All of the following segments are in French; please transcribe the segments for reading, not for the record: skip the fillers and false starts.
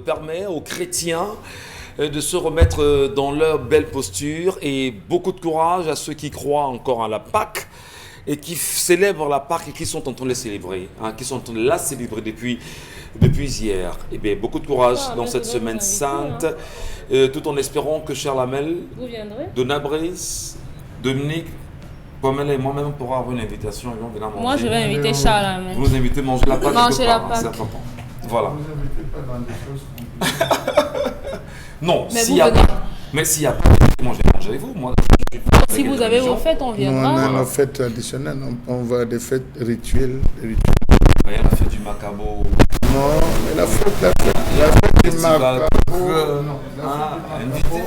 permet aux chrétiens de se remettre dans leur belle posture et beaucoup de courage à ceux qui croient encore à la Pâque et qui célèbrent la Pâque et qui sont en train de la célébrer, qui sont en train de la célébrer depuis hier. Eh bien, beaucoup de courage dans cette semaine sainte, tout en espérant que Cher Lamel, Donna Brice, Dominique, Pamela et moi-même on pourra avoir une invitation. Moi, je vais inviter Charles Lamel. Vous nous invitez à manger la Pâque. Manger la Pâque. C'est important. Voilà. Vous n'invitez pas dans des choses compliquées. Non, Mais s'il y a vous venez. mais s'il y a pas, moi je vais manger avec vous. Moi, Si vous avez vos fêtes, on Nous, viendra. on a nos fêtes traditionnelles, on va à des fêtes rituelles. il y a la fête du Macabo. Non, mais la fête du Festival. Macabo. Non, invité.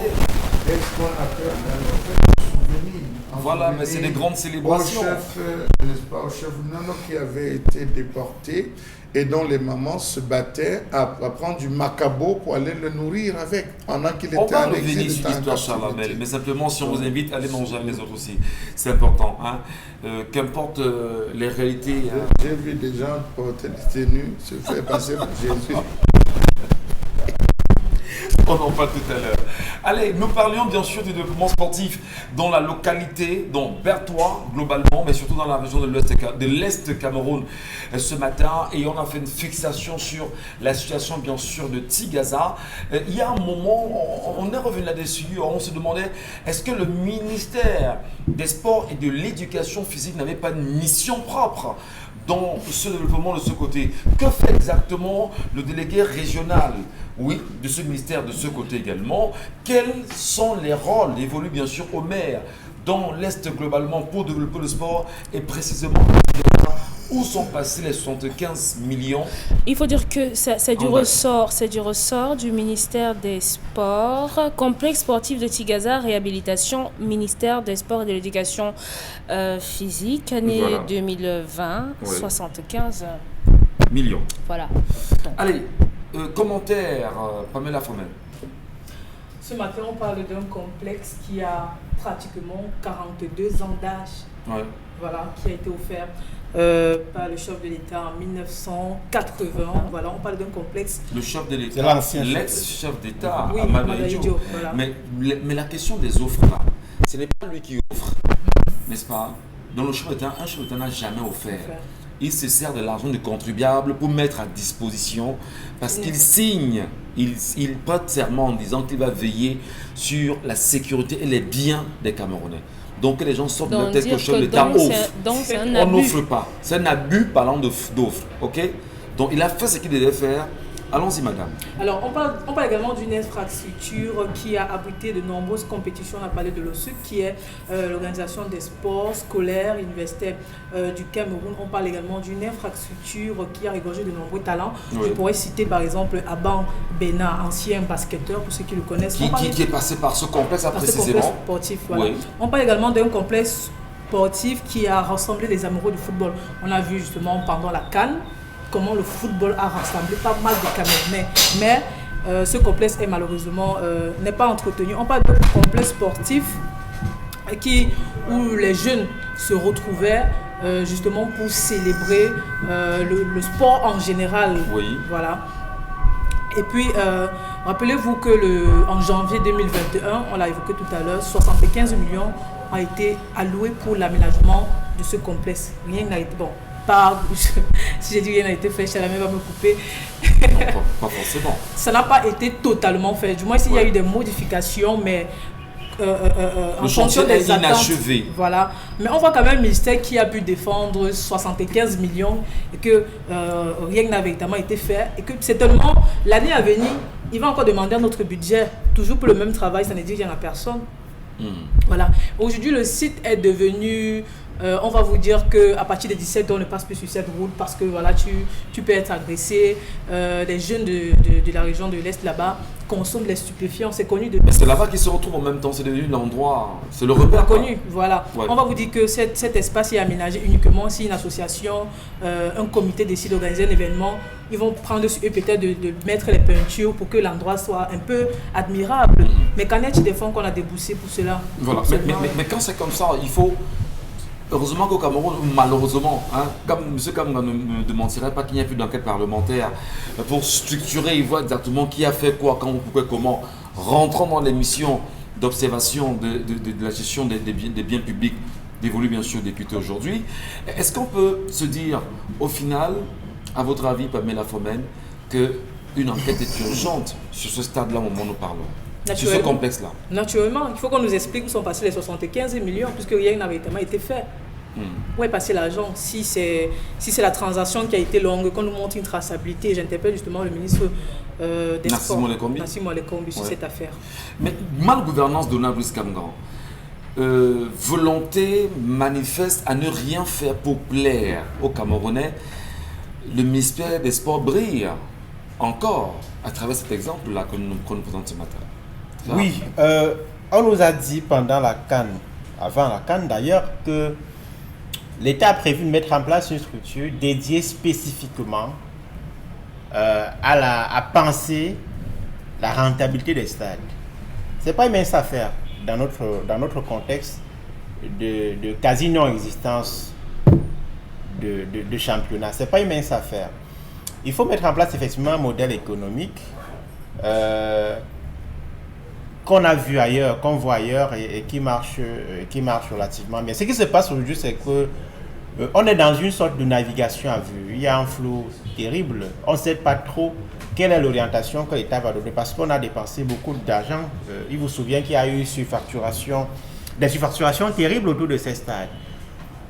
Est-ce qu'on appelle la fête du souvenir? Voilà, mais c'est des grandes célébrations. Au chef, n'est-ce pas, au chef Nano qui avait été déporté et dont les mamans se battaient à prendre du macabo pour aller le nourrir avec pendant qu'il On était va en revenir exil. sur l'histoire Charlamel, mais simplement si on vous invite, allez manger avec les autres aussi. C'est important. Qu'importe les réalités. J'ai vu des gens porter des tenues se faire passer pour Jésus. On en parle tout à l'heure. Allez, nous parlions bien sûr du développement sportif dans la localité, dans Bertois globalement, mais surtout dans la région de l'Est Cameroun ce matin. Et on a fait une fixation sur la situation bien sûr de Tigaza. Il y a un moment, on est revenu là-dessus, on se demandait est-ce que le ministère des Sports et de l'Éducation physique n'avait pas une mission propre dans ce développement de ce côté? Que fait exactement le délégué régional, oui, de ce ministère de ce côté également? Quels sont les rôles évoluent bien sûr au maire dans l'Est globalement pour développer le sport et précisément où sont passés les 75 millions? Il faut dire que c'est du ressort du ministère des Sports, complexe sportif de Tigaza, réhabilitation, ministère des Sports et de l'Éducation physique, année Voilà. 2020, Oui. 75 Millions. Voilà. Allez, commentaire, Pamela Formel. Ce matin, on parle d'un complexe qui a pratiquement 42 ans d'âge. Ouais. Voilà, qui a été offert par le chef de l'État en 1980. Voilà, on parle d'un complexe. Le chef de C'est l'État, l'ancien chef. l'ex-chef d'État, Oui, Amadou Amadou Diop. Diop, voilà. Mais la question des offres là, ce n'est pas lui qui offre, n'est-ce pas? Dans le chef d'État, un chef d'État n'a jamais offert. Il se sert de l'argent du contribuable pour mettre à disposition, parce qu'il signe, il prête serment en disant qu'il va veiller sur la sécurité et les biens des Camerounais. Donc que les gens sortent de Donc, la tête que le chef d'État offre. Donc c'est un On abus. n'offre pas. C'est un abus parlant d'offre. Ok? Donc il a fait ce qu'il devait faire. Allons-y, madame. Alors, on parle également d'une infrastructure qui a abrité de nombreuses compétitions. On a parlé de l'OSUC, qui est l'organisation des sports scolaires universitaires du Cameroun. On parle également d'une infrastructure qui a régorgé de nombreux talents. Oui. Je pourrais citer par exemple Aban Bena, ancien basketteur, pour ceux qui le connaissent. Qui est passé par ce complexe Par ce précisément. complexe sportif, voilà. Oui. On parle également d'un complexe sportif qui a rassemblé les amoureux du football. On a vu justement pendant la CAN comment le football a rassemblé pas mal de Camerounais. Mais ce complexe est malheureusement n'est pas entretenu. On parle de complexe sportif où les jeunes se retrouvaient justement pour célébrer le sport en général. Oui. Voilà. Et puis, rappelez-vous que en janvier 2021, on l'a évoqué tout à l'heure, 75 millions ont été alloués pour l'aménagement de ce complexe. Rien n'a été... Bon, si j'ai dit rien n'a été fait, Chalamé va me couper. Non, pas forcément. Ça n'a pas été totalement fait. Du moins, s'il y a eu des modifications, mais en fonction des attentes. Inachevé. Voilà. Mais on voit quand même le ministère qui a pu défendre 75 millions et que rien n'a véritablement été fait. Et que certainement, l'année à venir, il va encore demander un autre budget, toujours pour le même travail, ça ne dit rien à personne. Voilà. Aujourd'hui, le site est devenu... on va vous dire qu'à partir de 17 ans, on ne passe plus sur cette route parce que voilà, tu peux être agressé. Les jeunes de la région de l'Est là-bas consomment les stupéfiants. C'est connu de... Mais c'est là-bas qu'ils se retrouvent en même temps. C'est devenu l'endroit. C'est le repère. Connu, voilà. Ouais. On va vous dire que cet espace est aménagé uniquement si une association, un comité décide d'organiser un événement. Ils vont prendre sur eux peut-être de mettre les peintures pour que l'endroit soit un peu admirable. Mais qu'en est-il des fonds qu'on a déboursés pour cela? Voilà. Mais quand c'est comme ça, il faut... heureusement qu'au Cameroun, malheureusement, hein, comme M. Kamga ne me démentirait pas qu'il n'y a plus d'enquête parlementaire pour structurer et voir exactement qui a fait quoi, quand, pourquoi, comment, rentrant dans les missions d'observation de la gestion des biens publics dévolus bien sûr aux députés aujourd'hui. Est-ce qu'on peut se dire, au final, à votre avis, Pamela Fomen, qu'une enquête est urgente sur ce stade-là au moment où nous parlons, sur ce complexe-là? Naturellement, il faut qu'on nous explique où sont passés les 75 millions, puisque rien n'avait tellement été fait. Où est passé l'argent? Si c'est la transaction qui a été longue, qu'on nous montre une traçabilité, j'interpelle justement le ministre des Sports, Nassim Oualékombi, sur cette affaire. Mais malgouvernance de Brice Kamgan, volonté manifeste à ne rien faire pour plaire aux Camerounais, le ministère des Sports brille encore à travers cet exemple-là qu'on nous présente ce matin. Oui, on nous a dit pendant la CAN, avant la CAN d'ailleurs, que l'État a prévu de mettre en place une structure dédiée spécifiquement à penser la rentabilité des stades. Ce n'est pas une mince affaire dans notre contexte de quasi non-existence de championnat. Ce n'est pas une mince affaire. Il faut mettre en place effectivement un modèle économique qu'on a vu ailleurs, qu'on voit ailleurs et qui marche relativement bien. Ce qui se passe aujourd'hui, c'est que on est dans une sorte de navigation à vue. Il y a un flou terrible. On ne sait pas trop quelle est l'orientation que l'État va donner parce qu'on a dépensé beaucoup d'argent. Il vous souvient qu'il y a eu des surfacturations terribles autour de ces stades.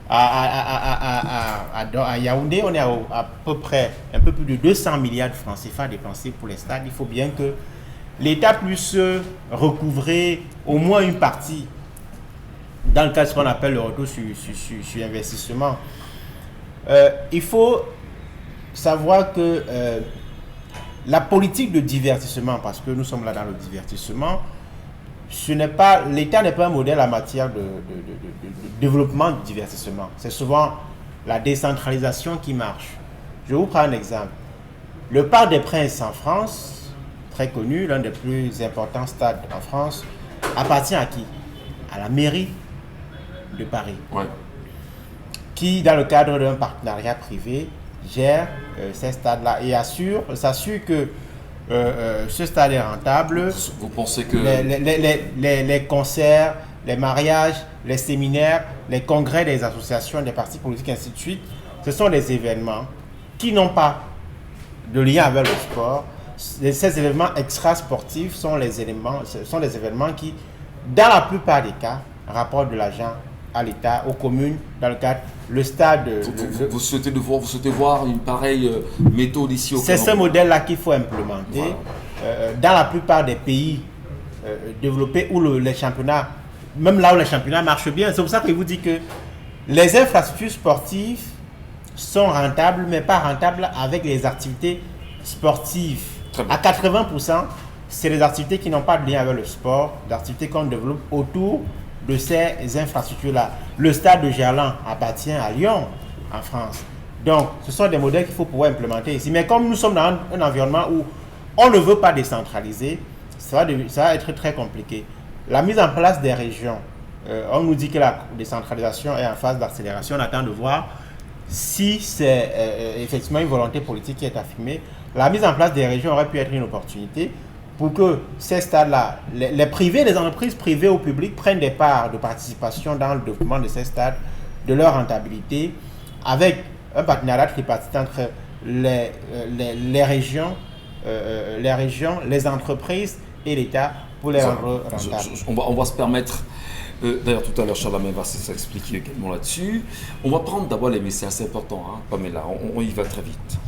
À Yaoundé, on est à peu près un peu plus de 200 milliards de francs CFA dépensés pour les stades. Il faut bien que l'État puisse recouvrer au moins une partie dans le cas de ce qu'on appelle le retour sur investissement. Il faut savoir que la politique de divertissement, parce que nous sommes là dans le divertissement, l'État n'est pas un modèle en matière de développement du divertissement. C'est souvent la décentralisation qui marche. Je vous prends un exemple. Le Parc des Princes en France, très connu, l'un des plus importants stades en France, appartient à qui? À la mairie de Paris, qui, dans le cadre d'un partenariat privé, gère ces stades-là et s'assure que ce stade est rentable. Vous pensez que les concerts, les mariages, les séminaires, les congrès des associations, des partis politiques, ainsi de suite, ce sont des événements qui n'ont pas de lien avec le sport. Ces événements extra-sportifs sont les événements qui, dans la plupart des cas, rapportent de l'argent à l'État, aux communes, dans le cadre le stade. Vous souhaitez voir une pareille méthode ici au Cameroun? C'est ce modèle-là qu'il faut implémenter. Voilà. Dans la plupart des pays développés où les championnats, même là où les championnats marchent bien, c'est pour ça que je vous dis que les infrastructures sportives sont rentables, mais pas rentables avec les activités sportives. À 80%, c'est les activités qui n'ont pas de lien avec le sport, des activités qu'on développe autour de ces infrastructures-là. Le stade de Gerland appartient à Lyon, en France. Donc, ce sont des modèles qu'il faut pouvoir implémenter ici. Mais comme nous sommes dans un environnement où on ne veut pas décentraliser, ça va être très compliqué. La mise en place des régions, on nous dit que la décentralisation est en phase d'accélération. On attend de voir si c'est effectivement une volonté politique qui est affirmée. La mise en place des régions aurait pu être une opportunité pour que ces stades-là, les privés, les entreprises privées ou publiques prennent des parts de participation dans le développement de ces stades, de leur rentabilité, avec un partenariat tripartite entre les régions, les entreprises et l'État pour les rendre rentables. On va se permettre, d'ailleurs tout à l'heure Charlamagne va s'expliquer également là-dessus. On va prendre d'abord les messages, c'est important, hein, Pamela, on y va très vite.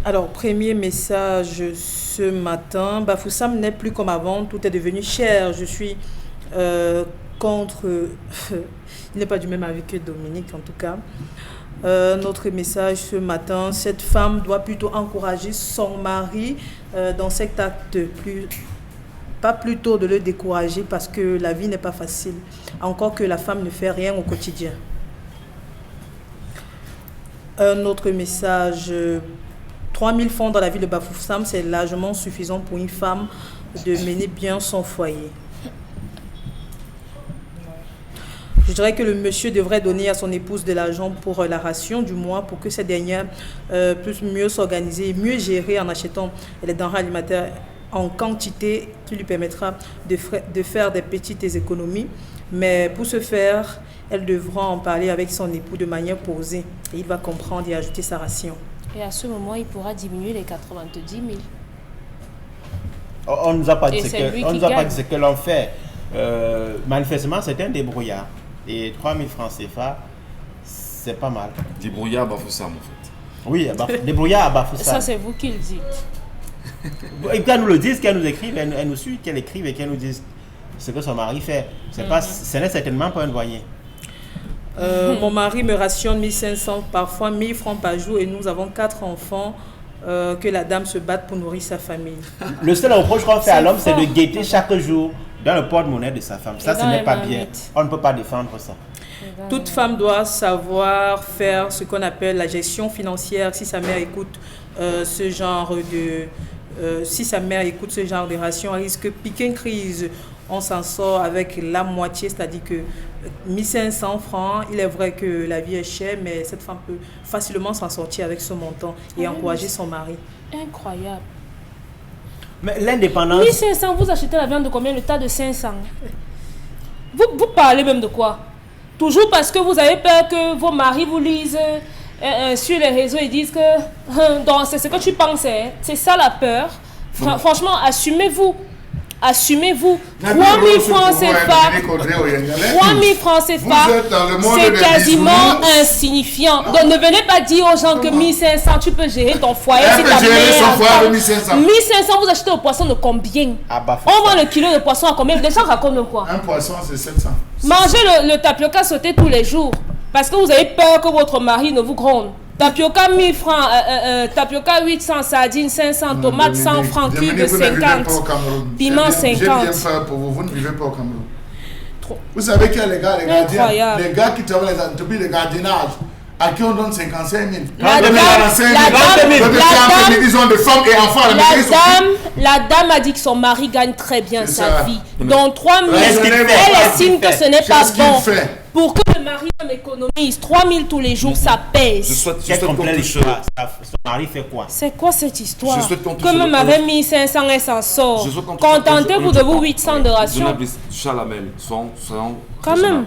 Alors, premier message ce matin, Bafoussam n'est plus comme avant, tout est devenu cher. Je suis contre... Il n'est pas du même avis que Dominique, en tout cas. Notre message ce matin, cette femme doit plutôt encourager son mari dans cet acte, pas plutôt de le décourager parce que la vie n'est pas facile, encore que la femme ne fait rien au quotidien. Un autre message... 3 000 francs dans la ville de Bafoussam, c'est largement suffisant pour une femme de mener bien son foyer. Je dirais que le monsieur devrait donner à son épouse de l'argent pour la ration du mois pour que cette dernière puisse mieux s'organiser et mieux gérer en achetant les denrées alimentaires en quantité qui lui permettra de faire des petites économies. Mais pour ce faire, elle devra en parler avec son époux de manière posée et il va comprendre et ajouter sa ration. Et à ce moment, il pourra diminuer les 90 000. On ne nous a pas dit Et ce c'est lui que, on qui nous a pas gagne. dit ce que l'on fait. Manifestement, c'est un débrouillard. Et 3 000 francs CFA, c'est pas mal. Débrouillard Bafoussam, en fait. Oui, débrouillard à Bafoussam. Ça, c'est vous qui le dites. Et qu'elles nous le disent, qu'elles nous écrivent, elles nous suivent, qu'elles écrivent et qu'elles nous disent ce que son mari fait. Ce n'est certainement pas un douanier. Mon mari me rationne 1500, parfois 1000 francs par jour et nous avons 4 enfants que la dame se batte pour nourrir sa famille. Le seul reproche qu'on fait à C'est l'homme, c'est de fort. guetter chaque jour dans le porte-monnaie de sa femme. Ça, Et ce dans n'est les pas bien. marmites. On ne peut pas défendre ça. Toute femme doit savoir faire ce qu'on appelle la gestion financière. Si sa mère écoute ce genre de ration, elle risque de piquer une crise. On s'en sort avec la moitié, c'est-à-dire que 1500 francs, il est vrai que la vie est chère, mais cette femme peut facilement s'en sortir avec ce montant et encourager son mari. Incroyable. Mais l'indépendance... 1500, vous achetez la viande de combien? Le tas de 500. Vous parlez même de quoi? Toujours parce que vous avez peur que vos maris vous lisent sur les réseaux et disent que donc c'est ce que tu pensais. C'est ça la peur. Franchement, assumez-vous. Assumez-vous. 3 000 francs CFA. 3 000 francs CFA. C'est quasiment insignifiant. Donc ne venez pas dire aux gens que 1500, tu peux gérer ton foyer. Elle peut gérer son foyer de 1500. 1500, vous achetez le poisson de combien? On vend le kilo de poisson à combien? Les gens racontent quoi? Un poisson, c'est 700. Mangez le tapioca sauté tous les jours. Parce que vous avez peur que votre mari ne vous gronde. Tapioca 1000 francs, tapioca 800, sardines 500, tomates 100 francs, cube 50, piment 50. J'ai bien fait pour vous, vous ne vivez pas au Cameroun. Vous savez qu'il y a les gars, Incroyable. les gars qui travaillent les entreprises de gardiennage, à qui on donne 55 000. La On donne dame- 45 000. Ils ont des femmes et enfants à la maison. La dame a dit que son mari gagne très bien C'est sa ça. vie. Donc 3 000, Qu'est-ce qu'il elle fait? estime que ce n'est pas Qu'est-ce qu'il bon. fait? Pour que le mari même économise 3 000 tous les jours, ça Je pèse. souhaite Quelle qu'on complète touche. histoire. Son mari fait quoi? C'est quoi cette histoire? Je souhaite qu'on touche Que même le- avec 1500, elle s'en sort. Je souhaite qu'on touche- Contentez-vous de vous 800 de ration. Journaliste Chalamel, soyons Quand raisonnables. même.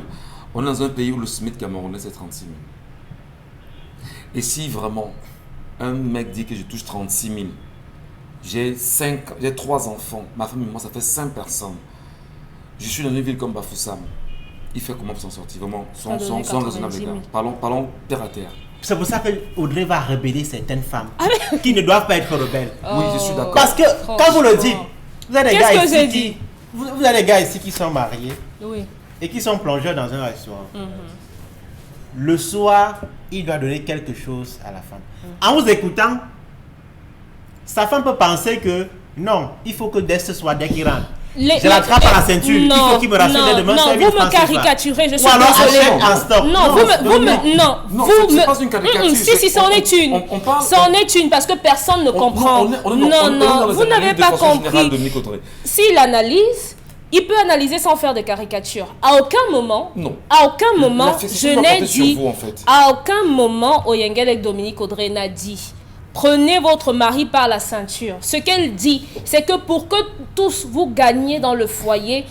On est dans un pays où le SMIC camerounais c'est 36 000. Et si vraiment un mec dit que je touche 36 000, j'ai 3 enfants, ma femme et moi ça fait 5 personnes. Je suis dans une ville comme Bafoussam. Il fait comment pour s'en sortir? Vraiment, Ça a donné soyons raisonnables 90 les 000. gars. Parlons terre à terre. C'est pour ça que Audrey va rebeller certaines femmes qui ne doivent pas être rebelles. Oui, je suis d'accord. Parce que quand vous le dites, vous avez des Qu'est-ce gars que j'ai ici dit? vous avez des gars ici qui sont mariés Oui. et qui sont plongeurs dans un restaurant. Le soir, il doit donner quelque chose à la femme. En vous écoutant, sa femme peut penser que non, il faut que dès ce soir, dès qu'il rentre, je l'attrape à la ceinture, il faut qu'il me rassure dès demain. Non, c'est vous 1000 me francs CFA. caricaturez, je suis Ou alors désolée. achète en stock. Non, Non, c'est pas une caricature, Si, c'est- c'en est une. on parle- C'en est une parce que personne ne comprend. Non, vous n'avez pas compris. S'il analyse, il peut analyser sans faire de caricature. À aucun moment, Non. à aucun moment, La fixation je doit n'ai porter sur dit, vous, en fait. à aucun moment, Oyengel et Dominique Audrey n'a dit, prenez votre mari par la ceinture. Ce qu'elle dit, c'est que pour que tous vous gagniez dans le foyer,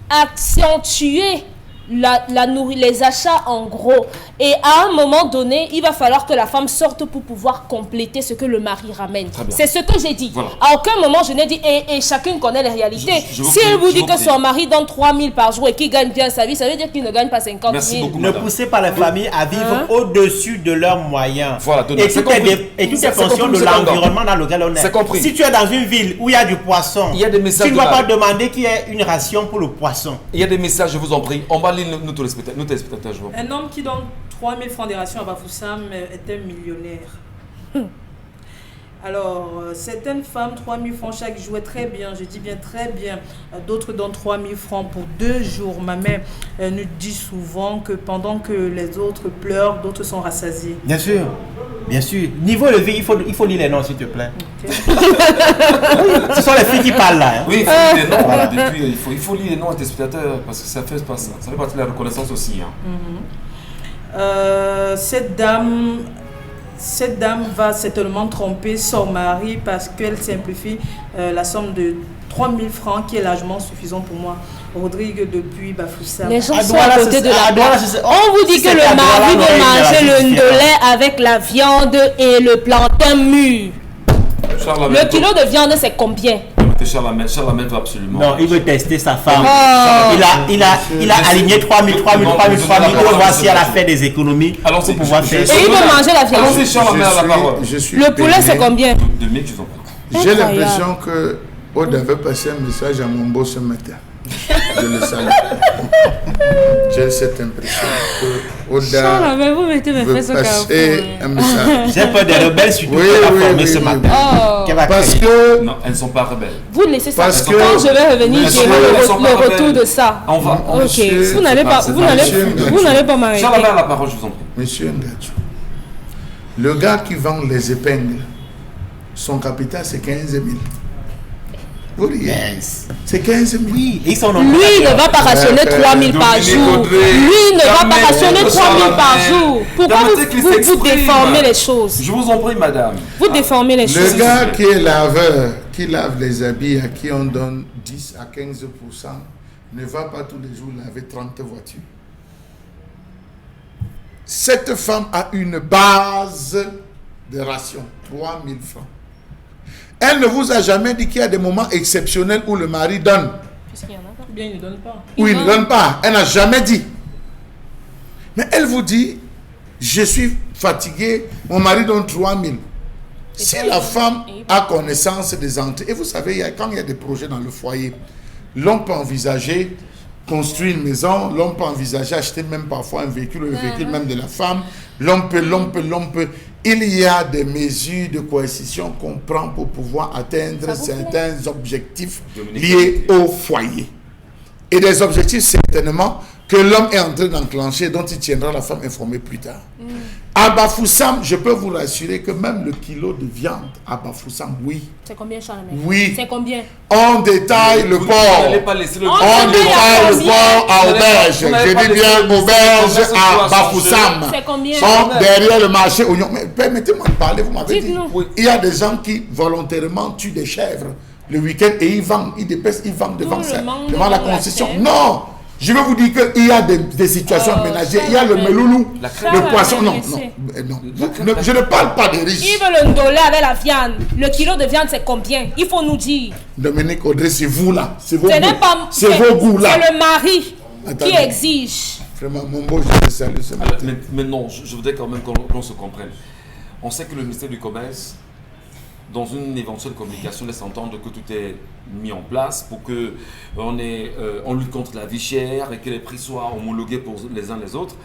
accentuez les achats en gros. Et à un moment donné, il va falloir que la femme sorte pour pouvoir compléter ce que le mari ramène. Très bien. C'est ce que j'ai dit. Voilà. À aucun moment, je n'ai dit, et chacun connaît les réalités. Je vous Si prie, elle vous je dit vous que prie. son mari donne 3 000 par jour et qu'il gagne bien sa vie, ça veut dire qu'il ne gagne pas 50 000. Merci beaucoup. Ne Madame. poussez pas les familles à vivre Hein? au-dessus de leurs moyens. Voilà, Donna, et c'est tout est, compris. et tout C'est est fonction compris, de c'est compris. l'environnement dans lequel on est. C'est compris. Si tu es dans une ville où il y a du poisson, Il y a des messages tu ne vas de pas la- demander qu'il y ait une ration pour le poisson. Il y a des messages, je vous en prie. On va lire nous téléspectateurs, je vous en prie. Un homme qui donne 3 000 francs de ration à Bafoussam est un millionnaire. Alors, certaines femmes, 3 000 francs chaque jour est très bien, je dis bien très bien. D'autres donnent 3 000 francs pour 2 jours. Ma mère nous dit souvent que pendant que les autres pleurent, d'autres sont rassasiés. Bien sûr. Bien sûr. Niveau élevé, il faut lire les noms, s'il te plaît. Ce sont les filles qui parlent là. Hein. Oui, il faut lire les noms. Voilà, depuis, il faut lire les noms à tes spectateurs parce que ça fait partie de la reconnaissance aussi. Hein. Cette dame va certainement tromper son mari parce qu'elle simplifie la somme de 3 000 francs qui est largement suffisant pour moi. Rodrigue depuis Bafoussam. Les gens sont à côté de la Douala, On vous dit que le mari veut manger le ndolé avec la viande et le plantain mûr. Le kilo de viande, c'est combien? Charlemagne va absolument. Non, il veut tester sa femme. Il a aligné 3 000. Il veut voir si elle a fait des économies pour pouvoir faire. Et il veut manger la viande. Allons-y, Charlemagne à la parole. Le poulet, c'est combien? 2000, je vous en prie. J'ai l'impression que Aude avait passé un message à Mombo ce matin. Je le salue. J'ai cette impression que Oda mais vous mettez mes veut fesses au passer un message. J'ai peur des rebelles surtout Oui, qu'elle a oui, formé oui, ce oui, matin. Parce que Non, elles ne sont pas rebelles. Vous laissez ça. Parce que- Quand je vais revenir, Monsieur, j'ai elles sont pas le retour rebelles. de ça. On va. Ok, Monsieur, vous n'allez pas, c'est vous pas- n'allez, Monsieur, vous n'allez pas m'arrêter. Charlemagne à la parole, je vous en prie. Monsieur Ngatchou, le gars qui vend les épingles, son capital c'est 15 000. Vous riez. Yes. C'est 15 000. Oui, ils sont Lui il ne va pas rationner 3 000 par Dominique jour. Audrey, Lui ne va pas permettez rationner que 3 000 par Charlemagne- jour. Pourquoi permettez qu'il vous s'exprime. déformez les choses? Je vous en prie, madame. Vous déformez les Le choses. gars qui est laveur, qui lave les habits, à qui on donne 10 à 15%, ne va pas tous les jours laver 30 voitures. Cette femme a une base de ration, 3 000 francs. Elle ne vous a jamais dit qu'il y a des moments exceptionnels où le mari donne, Puisqu'il y en a pas. Bien, il ne donne pas. où il ne donne pas. Elle n'a jamais dit. Mais elle vous dit, je suis fatigué, mon mari donne 3 000. Si la femme a connaissance des entrées, et vous savez, quand il y a des projets dans le foyer, l'homme peut envisager construire une maison, l'homme peut envisager acheter même parfois un véhicule, le véhicule même de la femme, l'homme peut. Il y a des mesures de coercition qu'on prend pour pouvoir atteindre certains objectifs liés au foyer. Et des objectifs certainement que l'homme est en train d'enclencher, dont il tiendra la femme informée plus tard. À Bafoussam, je peux vous rassurer que même le kilo de viande à Bafoussam, oui. C'est combien, Charlemagne? Oui. C'est combien? On détaille le Vous port. n'allez pas laisser le On On détaille détaille le combien? port à Vous n'allez pas- Auberge. vous n'allez Je pas dis laisser bien le Auberge commerce à doit Bafoussam. C'est combien? Sont derrière le marché oignon. Mais permettez-moi de parler, vous m'avez dit. Dites-nous. Oui. Il y a des gens qui volontairement tuent des chèvres le week-end et ils vendent, ils dépècent, ils vendent devant, le monde devant la de la concession. chèvre. Non! Je vais vous dire qu'il y a des situations ménagères. Il y a le meloulou, La le poisson. Non, laissez. non. Je ne parle pas des riches. Il veut le ndolé avec la viande. Le kilo de viande, c'est combien? Il faut nous dire. Dominique Audrey, c'est vous là. C'est vos Ce n'est goûts. pas. C'est vos goûts là. C'est le mari Attendez. qui exige. Vraiment, mon beau, je te salue ce Alors, matin. mais non, je voudrais quand même qu'on se comprenne. On sait que le ministère du Commerce, dans une éventuelle communication, laisse entendre que tout est mis en place pour que on lutte contre la vie chère et que les prix soient homologués pour les uns les autres.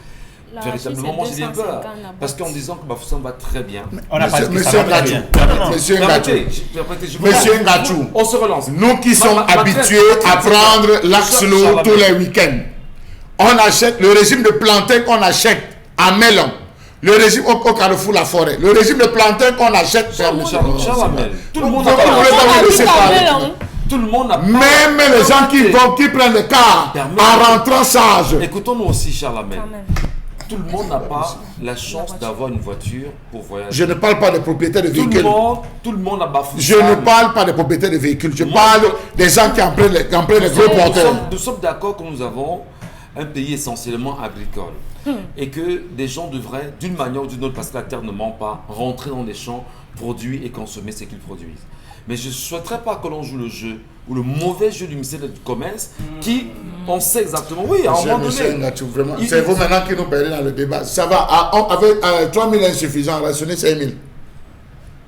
La Véritablement, moi j'ai bien peur. Parce qu'en disant que Bafoussam va très bien. On n'a pas dit que Monsieur ça va très Ngachou, bien. Monsieur Permettez, Ngachou, Monsieur Ngachou, on se relance. nous qui sommes Ma habitués traite, à prendre l'axlo Charlemagne. tous les week-ends, on achète le régime de plantain qu'on achète à Melon, le régime au Carrefour La Forêt, le régime de plantain qu'on achète Charlemagne, tout le monde Vous n'a pas voulez la- pas me laisser parler. Tout le monde n'a pas. Même les gens qui prennent le car Permettez. en rentrant sage. Écoutons-nous aussi, Charlemagne. Quand même. Tout le monde n'a pas la chance d'avoir une voiture pour voyager. Je ne parle pas des propriétaires de Tout véhicules. le monde a Bafoussam. Je ne parle pas des propriétaires de véhicules. Je parle des gens qui empruntent les gros porteurs. Nous sommes d'accord que nous avons un pays essentiellement agricole et que des gens devraient, d'une manière ou d'une autre, parce que la terre ne ment pas, rentrer dans les champs, produire et consommer ce qu'ils produisent. Mais je ne souhaiterais pas que l'on joue le jeu ou le mauvais jeu du ministère du Commerce qui, on sait exactement, oui, à un moment Monsieur donné. Ngachou, vraiment, Il- c'est vous maintenant qui nous perdez dans le débat. Ça va, avec 3 000 insuffisants, rationner 5 000.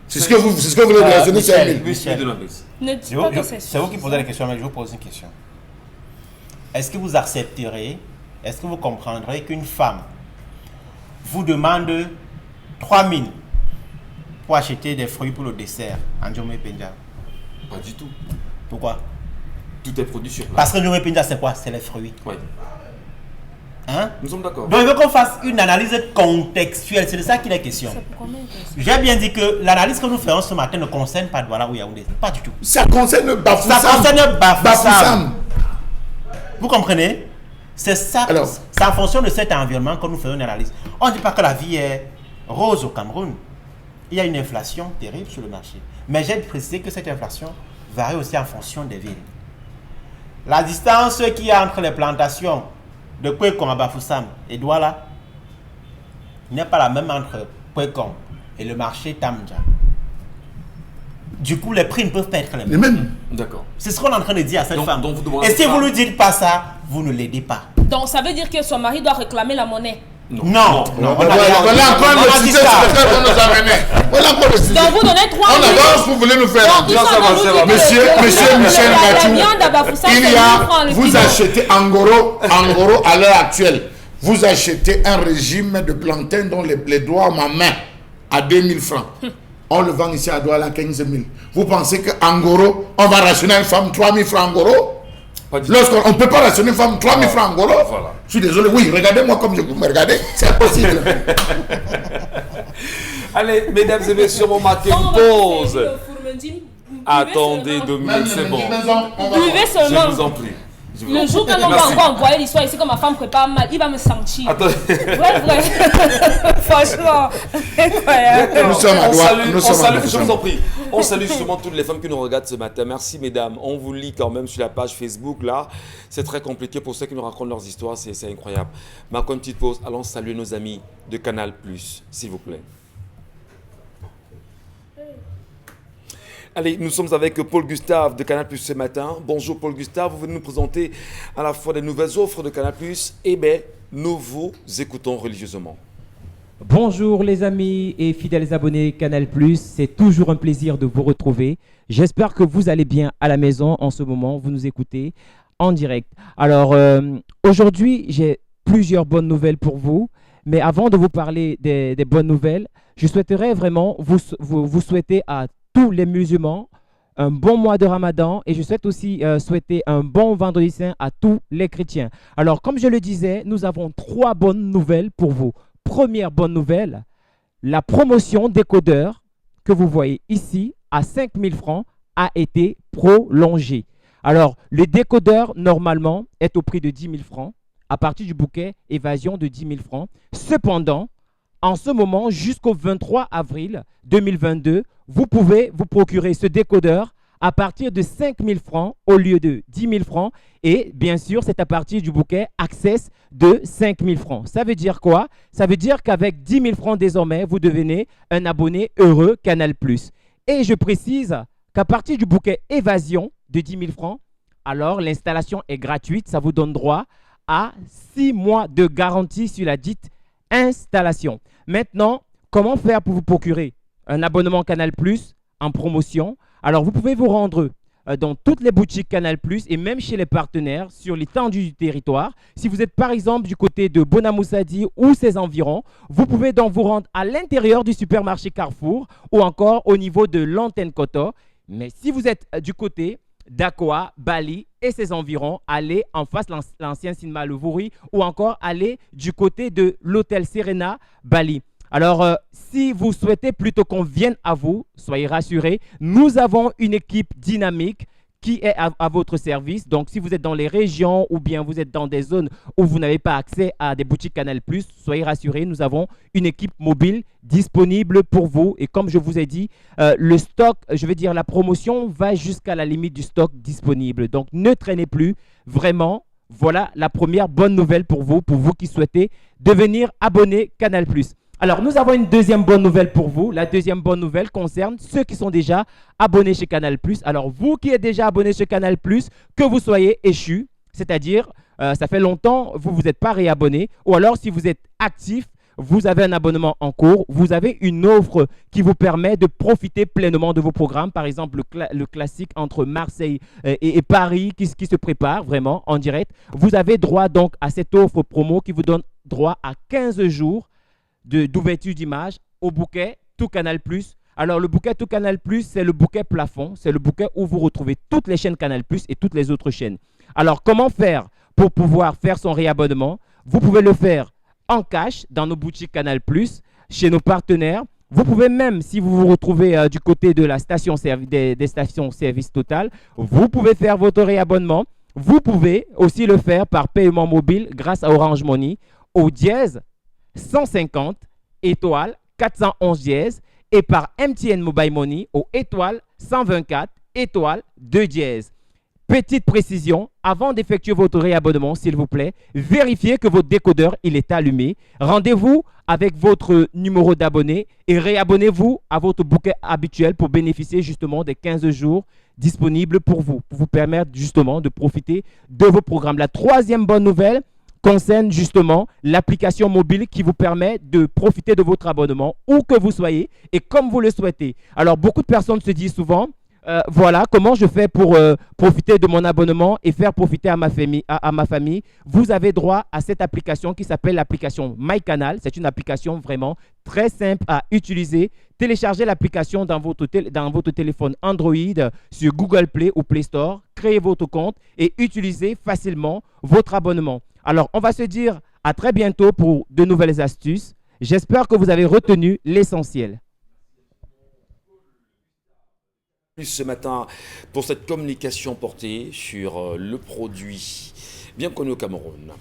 C'est ce que vous voulez rationner 5 000. Michel de la Besse. Ne dis pas que c'est C'est vous qui posez la question, mais je vous pose une question. Est-ce que vous accepterez, est-ce que vous comprendrez qu'une femme vous demande 3 000 pour acheter des fruits pour le dessert en Djomé Penja? Pas du tout. Pourquoi? Tout est produit sur place. Parce que Djomé Penja, c'est quoi? C'est les fruits. Oui. Hein? Nous sommes d'accord. Donc il veut qu'on fasse une analyse contextuelle, c'est de ça qu'il est question. J'ai bien dit que l'analyse que nous faisons ce matin ne concerne pas Douala ou Yaoundé, pas du tout. Ça concerne Bafoussam. Ça concerne Bafoussam. Bafoussam. Vous comprenez? C'est ça. Alors, c'est en fonction de cet environnement que nous faisons une analyse. On ne dit pas que la vie est rose au Cameroun. Il y a une inflation terrible sur le marché. Mais j'ai précisé que cette inflation varie aussi en fonction des villes. La distance qu'il y a entre les plantations de Kwekong à Bafoussam et Douala n'est pas la même entre Kwekong et le marché Tamja. Du coup, les prix ne peuvent pas être les mêmes. D'accord. C'est ce qu'on est en train de dire à cette femme. donc vous demandez Et si ça. vous ne lui dites pas ça, vous ne l'aidez pas. Donc ça veut dire que son mari doit réclamer la monnaie. Non. Voilà encore le sujet sur lequel on nous a mené. Voilà encore le sujet. Donc vous donnez 3 On millions. avance, vous voulez nous faire. Donc, Non, ça va. Monsieur Michel la Mathieu, viande à Bafoussam, c'est il y 1000 a, francs le vous kilo. achetez en gros à l'heure actuelle, vous achetez un régime de plantain dont les doigts en ma main à 2000 francs. On le vend ici à Douala à 15 000. Vous pensez qu'en gros, on va rationner une femme 3000 francs en gros? Pas du tout. Lorsqu'on ne peut pas rationner une femme 3000 francs en gros, Voilà. je suis désolé, oui, regardez-moi comme vous me regardez, c'est impossible. Allez, mesdames et messieurs, on va marquer une pause. Attendez 2 minutes, c'est bon. Buvez Je seulement. vous en prie. Je vous en Le prie. jour quand on va Merci. encore envoyer l'histoire ici, comme ma femme prépare mal, il va me sentir. Attendez. Vrai. Franchement, incroyable. Nous sommes à On droite, salue, nous on sommes à salue, droite. je vous en prie. On salue justement toutes les femmes qui nous regardent ce matin. Merci mesdames. On vous lit quand même sur la page Facebook là. C'est très compliqué pour ceux qui nous racontent leurs histoires. C'est incroyable. Marquons une petite pause. Allons saluer nos amis de Canal+, s'il vous plaît. Allez, nous sommes avec Paul Gustave de Canal+ ce matin. Bonjour Paul Gustave, vous venez nous présenter à la fois des nouvelles offres de Canal+, et bien, nous vous écoutons religieusement. Bonjour les amis et fidèles abonnés Canal+, c'est toujours un plaisir de vous retrouver. J'espère que vous allez bien à la maison en ce moment, vous nous écoutez en direct. Alors aujourd'hui, j'ai plusieurs bonnes nouvelles pour vous, mais avant de vous parler des bonnes nouvelles, je souhaiterais vraiment vous souhaiter à tous les musulmans un bon mois de Ramadan et je souhaite aussi souhaiter un bon vendredi saint à tous les chrétiens. Alors comme je le disais, nous avons 3 bonnes nouvelles pour vous. Première bonne nouvelle, la promotion décodeur que vous voyez ici à 5 000 francs a été prolongée. Alors, le décodeur, normalement, est au prix de 10 000 francs à partir du bouquet évasion de 10 000 francs. Cependant, en ce moment, jusqu'au 23 avril 2022, vous pouvez vous procurer ce décodeur à partir de 5 000 francs au lieu de 10 000 francs. Et bien sûr, c'est à partir du bouquet Access de 5 000 francs. Ça veut dire quoi? Ça veut dire qu'avec 10 000 francs désormais, vous devenez un abonné heureux Canal+. Et je précise qu'à partir du bouquet Évasion de 10 000 francs, alors l'installation est gratuite. Ça vous donne droit à 6 mois de garantie sur la dite installation. Maintenant, comment faire pour vous procurer un abonnement Canal+ en promotion? Alors, vous pouvez vous rendre dans toutes les boutiques Canal+ et même chez les partenaires sur l'étendue du territoire. Si vous êtes par exemple du côté de Bonamoussadi ou ses environs, vous pouvez donc vous rendre à l'intérieur du supermarché Carrefour ou encore au niveau de l'antenne Koto. Mais si vous êtes du côté d'Akoa, Bali et ses environs, allez en face l'ancien cinéma Le Vouri ou encore allez du côté de l'hôtel Serena, Bali. Alors, si vous souhaitez plutôt qu'on vienne à vous, soyez rassurés, nous avons une équipe dynamique qui est à votre service. Donc, si vous êtes dans les régions ou bien vous êtes dans des zones où vous n'avez pas accès à des boutiques Canal+, soyez rassurés, nous avons une équipe mobile disponible pour vous. Et comme je vous ai dit, le stock, je veux dire la promotion va jusqu'à la limite du stock disponible. Donc, ne traînez plus. Vraiment, voilà la première bonne nouvelle pour vous qui souhaitez devenir abonné Canal+. Alors, nous avons une deuxième bonne nouvelle pour vous. La deuxième bonne nouvelle concerne ceux qui sont déjà abonnés chez Canal+. Alors, vous qui êtes déjà abonné chez Canal+, que vous soyez échu, c'est-à-dire, ça fait longtemps, vous n'êtes pas réabonné, ou alors si vous êtes actif, vous avez un abonnement en cours, vous avez une offre qui vous permet de profiter pleinement de vos programmes. Par exemple, le classique entre Marseille et Paris qui se prépare vraiment en direct. Vous avez droit donc à cette offre promo qui vous donne droit à 15 jours d'ouverture d'image au bouquet Tout Canal+. Alors, le bouquet Tout Canal+, c'est le bouquet plafond. C'est le bouquet où vous retrouvez toutes les chaînes Canal+, et toutes les autres chaînes. Alors, comment faire pour pouvoir faire son réabonnement? Vous pouvez le faire en cash dans nos boutiques Canal+, chez nos partenaires. Vous pouvez même, si vous vous retrouvez du côté de la station des stations service Total, vous pouvez faire votre réabonnement. Vous pouvez aussi le faire par paiement mobile grâce à Orange Money au dièse 150 étoile 411 dièse et par MTN Mobile Money au étoile 124 étoile 2 dièse. Petite précision, avant d'effectuer votre réabonnement, s'il vous plaît, vérifiez que votre décodeur il est allumé. Rendez-vous avec votre numéro d'abonné et réabonnez-vous à votre bouquet habituel pour bénéficier justement des 15 jours disponibles pour vous permettre justement de profiter de vos programmes. La troisième bonne nouvelle concerne justement l'application mobile qui vous permet de profiter de votre abonnement où que vous soyez et comme vous le souhaitez. Alors, beaucoup de personnes se disent souvent, voilà, comment je fais pour profiter de mon abonnement et faire profiter à ma famille. Vous avez droit à cette application qui s'appelle l'application MyCanal. C'est une application vraiment très simple à utiliser. Téléchargez l'application dans votre téléphone Android sur Google Play ou Play Store. Créez votre compte et utilisez facilement votre abonnement. Alors, on va se dire à très bientôt pour de nouvelles astuces. J'espère que vous avez retenu l'essentiel. Ce matin pour cette communication portée sur le produit bien connu au Cameroun.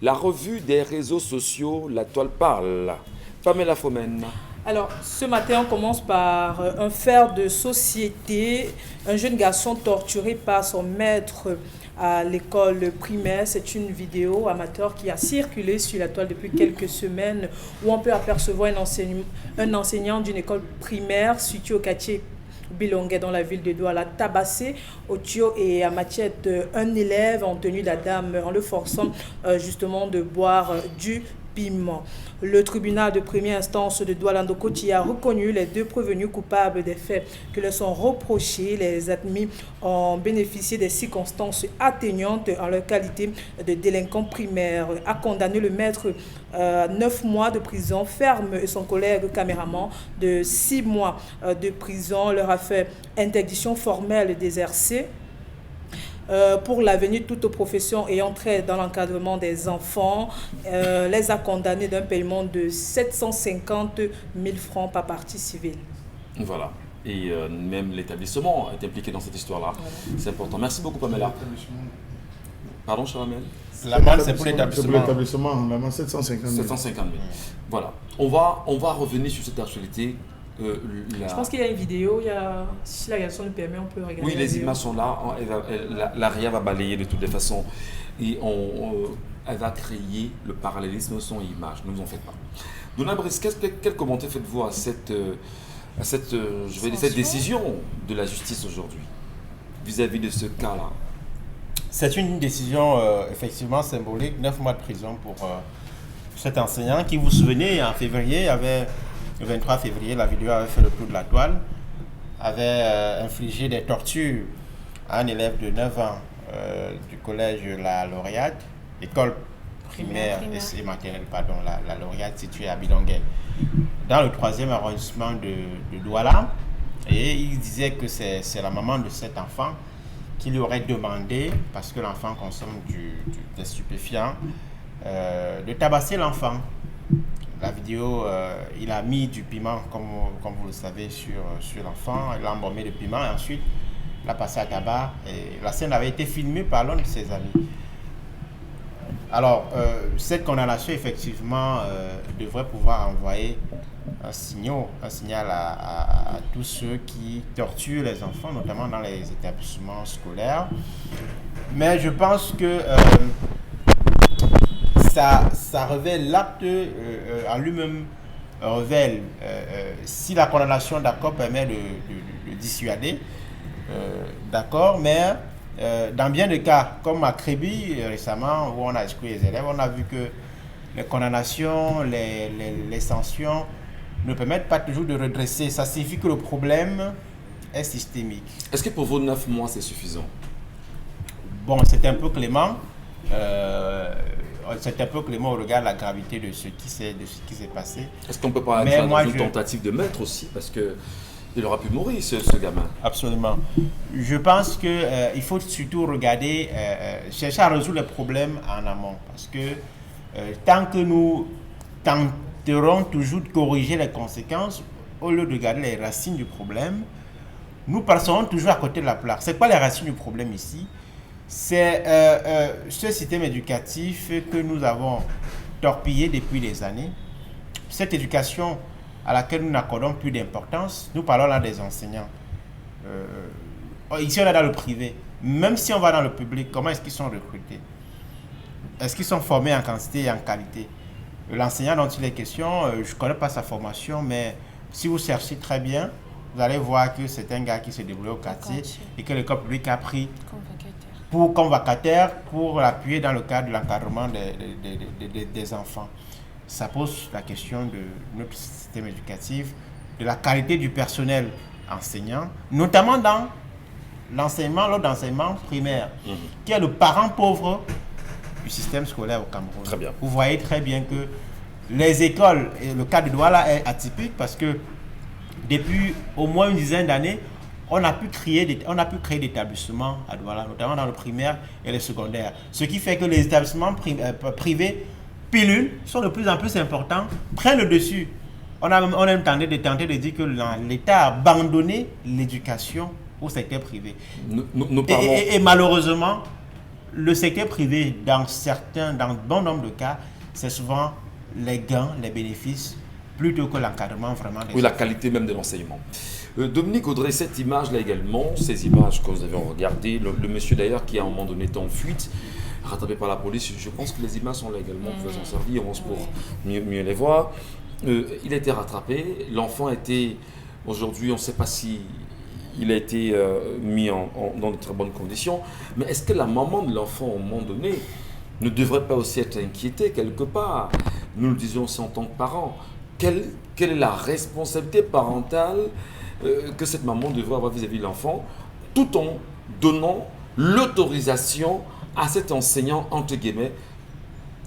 La revue des réseaux sociaux, La Toile parle. Pamela Fomen. Alors, ce matin, on commence par un fait de société. Un jeune garçon torturé par son maître à l'école primaire. C'est une vidéo amateur qui a circulé sur la toile depuis quelques semaines où on peut apercevoir un enseignant d'une école primaire située au quartier Bilonguet dans la ville de Douala, tabassé au tuyau et à machette un élève en tenue d'Adam en le forçant justement de boire du piment. Le tribunal de première instance de Douala-Ndokoti a reconnu les deux prévenus coupables des faits que leur sont reprochés. Les admis ont bénéficié des circonstances atténuantes en leur qualité de délinquants primaires. A condamné le maître 9 mois de prison ferme et son collègue caméraman de 6 mois de prison. Leur a fait interdiction formelle d'exercer. Pour l'avenir, toute profession ayant trait dans l'encadrement des enfants, les a condamnés d'un paiement de 750 000 francs par partie civile. Voilà. Et même l'établissement est impliqué dans cette histoire-là. Voilà. C'est important. Merci beaucoup, Pamela. Pardon, Charamel? L'amende, c'est pour l'établissement. C'est pour l'établissement, l'amende 750 000. 750 000. Voilà. On va revenir sur cette actualité. Je pense qu'il y a une vidéo, si la réaction le permet, on peut regarder. Oui, les images sont là. La RIA va balayer de toutes les façons et elle va créer le parallélisme son et image. Ne vous en faites pas. Donna Brice, quel commentaire faites-vous à cette décision de la justice aujourd'hui vis-à-vis de ce cas-là? C'est une décision effectivement symbolique, 9 mois de prison pour cet enseignant qui, vous vous souvenez, en février, le 23 février, la vidéo avait fait le tour de la toile, avait infligé des tortures à un élève de 9 ans du collège La Lauréate, école primaire et maternelle, pardon, la Lauréate située à Bilonguet, dans le 3e arrondissement de Douala. Et il disait que c'est la maman de cet enfant qui lui aurait demandé, parce que l'enfant consomme des stupéfiants, de tabasser l'enfant. La vidéo, il a mis du piment, comme vous le savez, sur l'enfant. Il l'a embaumé de piment et ensuite l'a passé à tabac. Et la scène avait été filmée par l'un de ses amis. Alors, cette condamnation, effectivement, devrait pouvoir envoyer un signal à tous ceux qui torturent les enfants, notamment dans les établissements scolaires. Mais je pense que ça révèle l'acte en lui-même, révèle, si la condamnation d'accord permet de dissuader, d'accord, mais dans bien des cas, comme à Créby récemment, où on a exclu les élèves, on a vu que les condamnations, les sanctions ne permettent pas toujours de redresser. Ça signifie que le problème est systémique. Est-ce que pour vous, 9 mois, c'est suffisant? Bon, c'est un peu clément. C'est un peu clément au regard de la gravité de ce qui s'est passé. Est-ce qu'on peut pas être dans une tentative de meurtre aussi? Parce qu'il aura pu mourir, ce gamin. Absolument. Je pense qu'il faut surtout regarder, chercher à résoudre les problèmes en amont. Parce que tant que nous tenterons toujours de corriger les conséquences, au lieu de garder les racines du problème, nous passerons toujours à côté de la plaque. C'est quoi les racines du problème ici? C'est ce système éducatif que nous avons torpillé depuis des années. Cette éducation à laquelle nous n'accordons plus d'importance, nous parlons là des enseignants. Ici, on est dans le privé. Même si on va dans le public, comment est-ce qu'ils sont recrutés? Est-ce qu'ils sont formés en quantité et en qualité? L'enseignant dont il est question, je ne connais pas sa formation, mais si vous cherchez très bien, vous allez voir que c'est un gars qui s'est débrouillé au quartier et que l'école publique a pris pour convocataire pour l'appuyer dans le cadre de l'encadrement des enfants. Ça pose la question de notre système éducatif, de la qualité du personnel enseignant, notamment dans l'enseignement, l'ordre d'enseignement primaire, qui est le parent pauvre du système scolaire au Cameroun. Très bien. Vous voyez très bien que les écoles, et le cas de Douala est atypique parce que depuis au moins une dizaine d'années, on a pu créer des établissements à Douala, notamment dans le primaire et le secondaire. Ce qui fait que les établissements privés, pilules, sont de plus en plus importants, prennent le dessus. On a même tenté de dire que l'État a abandonné l'éducation au secteur privé. Et malheureusement, le secteur privé, dans bon nombre de cas, c'est souvent les gains, les bénéfices, plutôt que l'encadrement vraiment des la qualité même de l'enseignement. Dominique Audrey, cette image-là également, ces images que nous avions regardées, le monsieur d'ailleurs qui à un moment donné est en fuite, rattrapé par la police, je pense que les images sont là également, on peut s'en servir pour mieux les voir. Il a été rattrapé, l'enfant était, aujourd'hui on ne sait pas si il a été mis dans de très bonnes conditions, mais est-ce que la maman de l'enfant, à un moment donné, ne devrait pas aussi être inquiétée quelque part? Nous le disons aussi en tant que parents. Quelle est la responsabilité parentale que cette maman devrait avoir vis-à-vis de l'enfant, tout en donnant l'autorisation à cet enseignant, entre guillemets,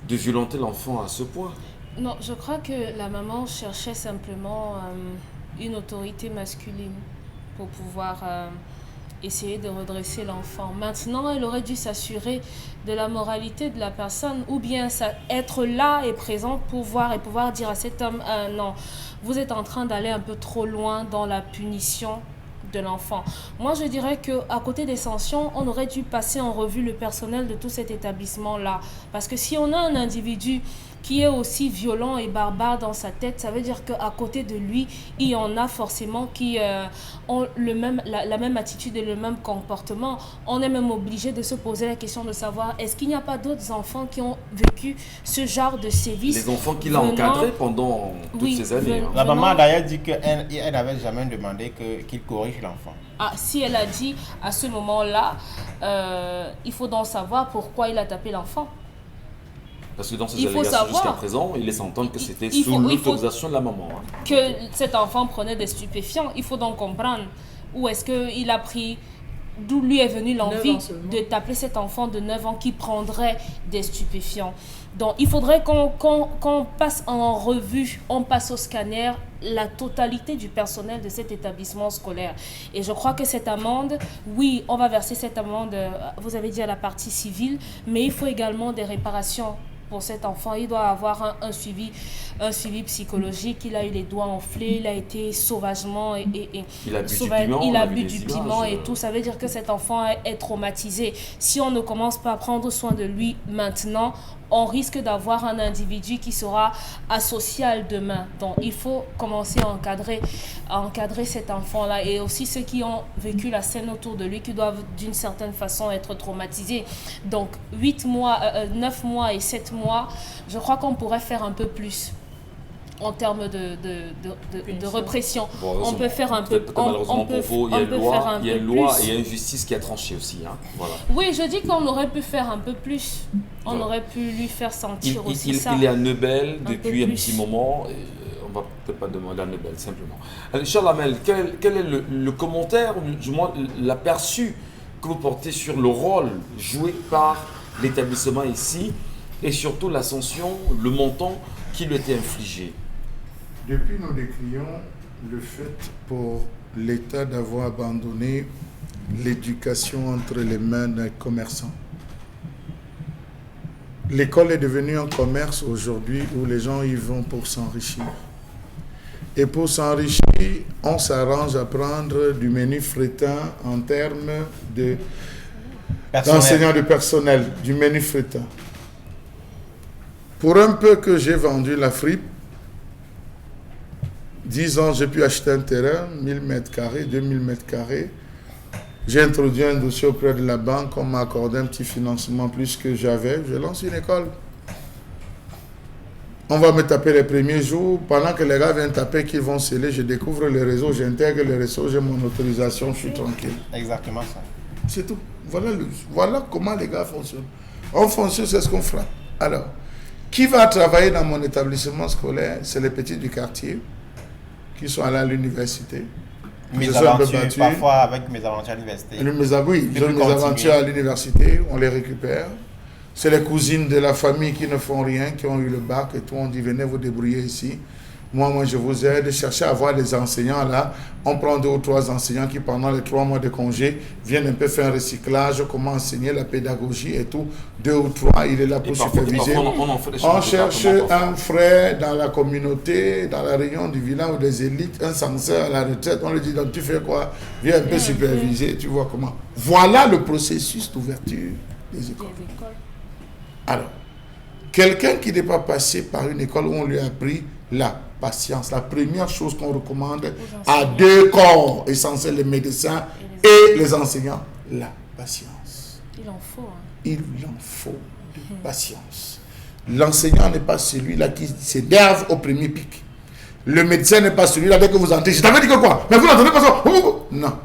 de violenter l'enfant à ce point? Non, je crois que la maman cherchait simplement une autorité masculine pour pouvoir essayer de redresser l'enfant. Maintenant, elle aurait dû s'assurer de la moralité de la personne ou bien être là et présente pour voir et pouvoir dire à cet homme non, vous êtes en train d'aller un peu trop loin dans la punition de l'enfant. Moi, je dirais qu'à côté des sanctions, on aurait dû passer en revue le personnel de tout cet établissement-là. Parce que si on a un individu qui est aussi violent et barbare dans sa tête, ça veut dire qu'à côté de lui, il y en a forcément qui ont la même attitude et le même comportement. On est même obligé de se poser la question de savoir, est-ce qu'il n'y a pas d'autres enfants qui ont vécu ce genre de sévices? Les enfants qu'il a encadrés pendant toutes ces années. La maman a d'ailleurs dit qu'elle n'avait jamais demandé qu'il corrige l'enfant. Ah, si elle a dit à ce moment-là, il faut donc savoir pourquoi il a tapé l'enfant. Parce que dans ces allégations jusqu'à présent, il laisse entendre que c'était sous l'autorisation de la maman. Que cet enfant prenait des stupéfiants. Il faut donc comprendre où est-ce qu'il a pris, d'où lui est venue l'envie de taper cet enfant de 9 ans qui prendrait des stupéfiants. Donc il faudrait qu'on passe en revue, on passe au scanner la totalité du personnel de cet établissement scolaire. Et je crois que cette amende, oui, on va verser cette amende, vous avez dit à la partie civile, mais il faut également des réparations pour cet enfant. Il doit avoir un suivi psychologique. Il a eu les doigts enflés, il a été sauvagement il a bu du piment et tout. Ça veut dire que cet enfant est traumatisé. Si on ne commence pas à prendre soin de lui maintenant, on risque d'avoir un individu qui sera asocial demain. Donc, il faut commencer à encadrer cet enfant-là et aussi ceux qui ont vécu la scène autour de lui, qui doivent d'une certaine façon être traumatisés. Donc, 9 mois et 7 mois, je crois qu'on pourrait faire un peu plus en termes de répression. Bon, on peut faire un peu. Malheureusement pour vous, il y a une loi et il y a une justice qui a tranché aussi. Hein. Voilà. Oui, je dis qu'on aurait pu faire un peu plus. On aurait pu lui faire sentir aussi ça. Il est à Nebel depuis un petit moment. On ne va peut-être pas demander à Nebel, simplement. Charles Hamel, quel est le commentaire, ou du moins l'aperçu que vous portez sur le rôle joué par l'établissement ici et surtout la sanction, le montant qui lui était infligé? Depuis, nous décrions le fait pour l'État d'avoir abandonné l'éducation entre les mains d'un commerçant. l'école est devenue un commerce aujourd'hui où les gens y vont pour s'enrichir. Et pour s'enrichir, on s'arrange à prendre du menu fretin en termes d'enseignants de personnel, du menu fretin. Pour un peu que j'ai vendu la fripe, 10 ans, j'ai pu acheter un terrain, 1000 m², 2000 m². J'ai introduit un dossier auprès de la banque, on m'a accordé un petit financement plus que j'avais. Je lance une école. On va me taper les premiers jours. Pendant que les gars viennent taper, qu'ils vont sceller, je découvre le réseau, j'intègre le réseau, j'ai mon autorisation, je suis tranquille. Exactement ça. C'est tout. Voilà comment les gars fonctionnent. On fonctionne, c'est ce qu'on fera. Alors, qui va travailler dans mon établissement scolaire? C'est les petits du quartier qui sont allés à l'université. Mes aventures, parfois avec mes aventures à l'université. Oui, ils ont mes aventures à l'université, on les récupère. C'est les cousines de la famille qui ne font rien, qui ont eu le bac et tout. On dit, venez vous débrouiller ici. Moi, je vous aide. Cherchez à avoir des enseignants là. On prend 2 ou 3 enseignants qui, pendant les 3 mois de congé, viennent un peu faire un recyclage, comment enseigner la pédagogie et tout. 2 ou 3, il est là pour superviser. On cherche un frère dans la communauté, dans la réunion du village ou des élites, un censeur à la retraite. On lui dit, donc tu fais quoi? Viens un peu superviser, tu vois comment. Voilà le processus d'ouverture des écoles. Alors, quelqu'un qui n'est pas passé par une école où on lui a appris la patience, la première chose qu'on recommande à 2 corps essentiels, les médecins et les enseignants, la patience. Il en faut. Il en faut de patience. L'enseignant n'est pas celui-là qui s'énerve au premier pic. Le médecin n'est pas celui-là dès que vous entrez. Je t'avais dit que quoi? Mais vous n'entendez pas ça? Non.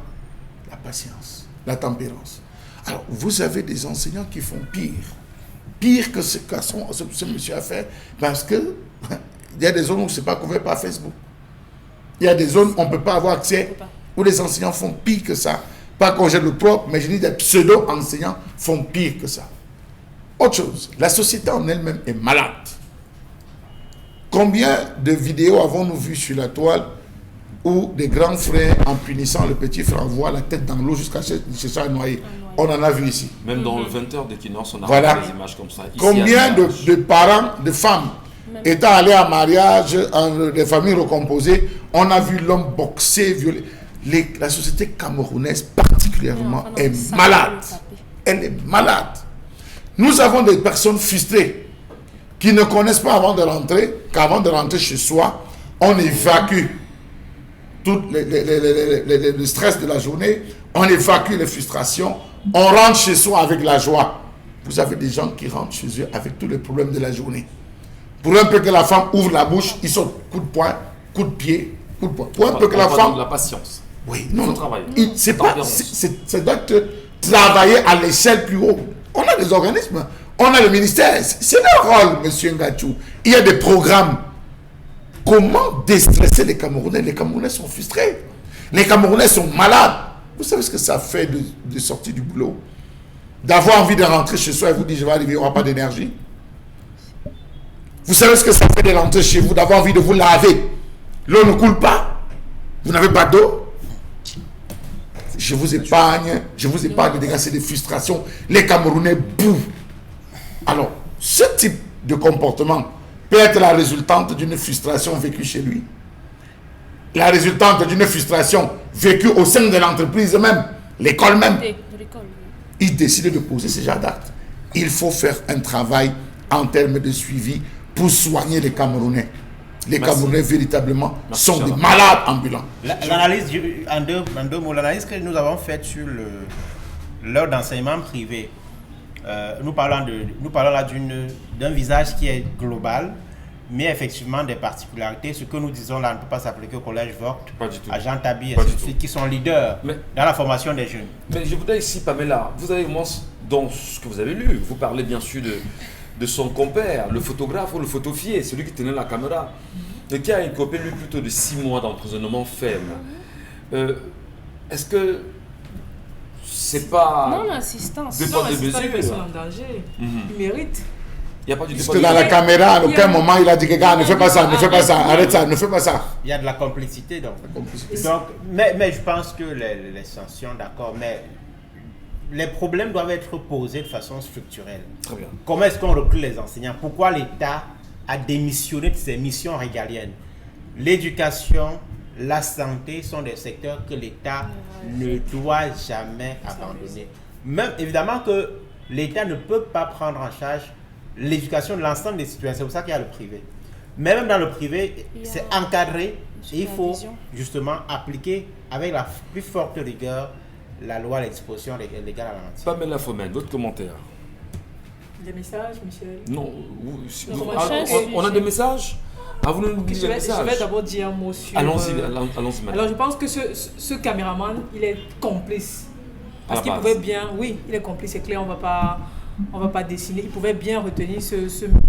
La patience, la tempérance. Alors, vous avez des enseignants qui font pire que ce que ce monsieur a fait, parce que il y a des zones où ce n'est pas couvert par Facebook. Il y a des zones où on ne peut pas avoir accès, où les enseignants font pire que ça. Pas qu'on jette le propre, mais je dis des pseudo-enseignants font pire que ça. Autre chose, la société en elle-même est malade. Combien de vidéos avons-nous vues sur la toile où des grands frères, en punissant le petit frère, envoient la tête dans l'eau jusqu'à chercher à noyer? On en a vu ici. Même dans le 20h d'Equinox, on a vu des images comme ça. Ici, combien de parents, de femmes, étant allés à mariage, des familles recomposées, on a vu l'homme boxer, violer. La société camerounaise particulièrement est malade. Elle est malade. Nous avons des personnes frustrées qui ne connaissent pas avant de rentrer, qu'avant de rentrer chez soi, on évacue tout le stress de la journée, on évacue les frustrations, on rentre chez soi avec la joie. Vous avez des gens qui rentrent chez eux avec tous les problèmes de la journée. Pour un peu que la femme ouvre la bouche, ils sont coup de poing, coup de pied, coup de poing. Pour un peu que la femme... de la patience. Oui, non. C'est doit travailler à l'échelle plus haut. On a des organismes, on a le ministère. C'est leur rôle, monsieur Ngachou. Il y a des programmes. Comment déstresser les Camerounais? Les Camerounais sont frustrés. Les Camerounais sont malades. Vous savez ce que ça fait de sortir du boulot? D'avoir envie de rentrer chez soi et vous dire je vais arriver, il n'y aura pas d'énergie. Vous savez ce que ça fait de rentrer chez vous, d'avoir envie de vous laver. L'eau ne coule pas. Vous n'avez pas d'eau. Je vous épargne de dégager des frustrations. Les Camerounais bouent. Alors, ce type de comportement peut être la résultante d'une frustration vécue chez lui. La résultante d'une frustration vécue au sein de l'entreprise même, l'école même. Il décide de poser ce genre d'actes. Il faut faire un travail en termes de suivi pour soigner les Camerounais. Les Camerounais véritablement sont des malades ambulants. L'analyse, en deux mots, l'analyse que nous avons faite sur l'heure d'enseignement privé, nous parlons là d'un visage qui est global, mais effectivement des particularités. Ce que nous disons là ne peut pas s'appliquer au collège Vogt, à Jean Tabi, et ainsi de suite, qui sont leaders dans la formation des jeunes. Mais je voudrais ici, Pamela, vous avez moi dans ce que vous avez lu, vous parlez bien sûr de son compère, le photographe ou le photofier, celui qui tenait la caméra, et qui a écopé lui plutôt de 6 mois d'emprisonnement ferme. Est-ce que c'est pas... Non-assistance. Dépend des mesures. Une personne en danger. Il mérite. Il n'y a pas du Parce que dans la caméra, à aucun moment, il a dit que gars, ne fais pas ça, ne fais pas ça, arrête ça, ne fais pas ça. Il y a de la complicité donc. Mais je pense que les sanctions, d'accord, mais les problèmes doivent être posés de façon structurelle. Très bien. Comment est-ce qu'on recrute les enseignants? Pourquoi l'État a démissionné de ses missions régaliennes? L'éducation, la santé sont des secteurs que l'État ne doit jamais abandonner. Même évidemment que l'État ne peut pas prendre en charge l'éducation de l'ensemble des citoyens. C'est pour ça qu'il y a le privé. Mais même dans le privé, c'est encadré et il faut justement appliquer avec la plus forte rigueur la loi, les dispositions légales à la matière. Pamela Fomène, votre commentaire? Des messages, Michel? Non, on a des messages? Vous nous dites des messages. Je vais d'abord dire un mot sur... Allons-y, madame. Alors je pense que ce caméraman, il est complice. Parce qu'il pouvait bien... Oui, il est complice, c'est clair, on va pas dessiner. Il pouvait bien retenir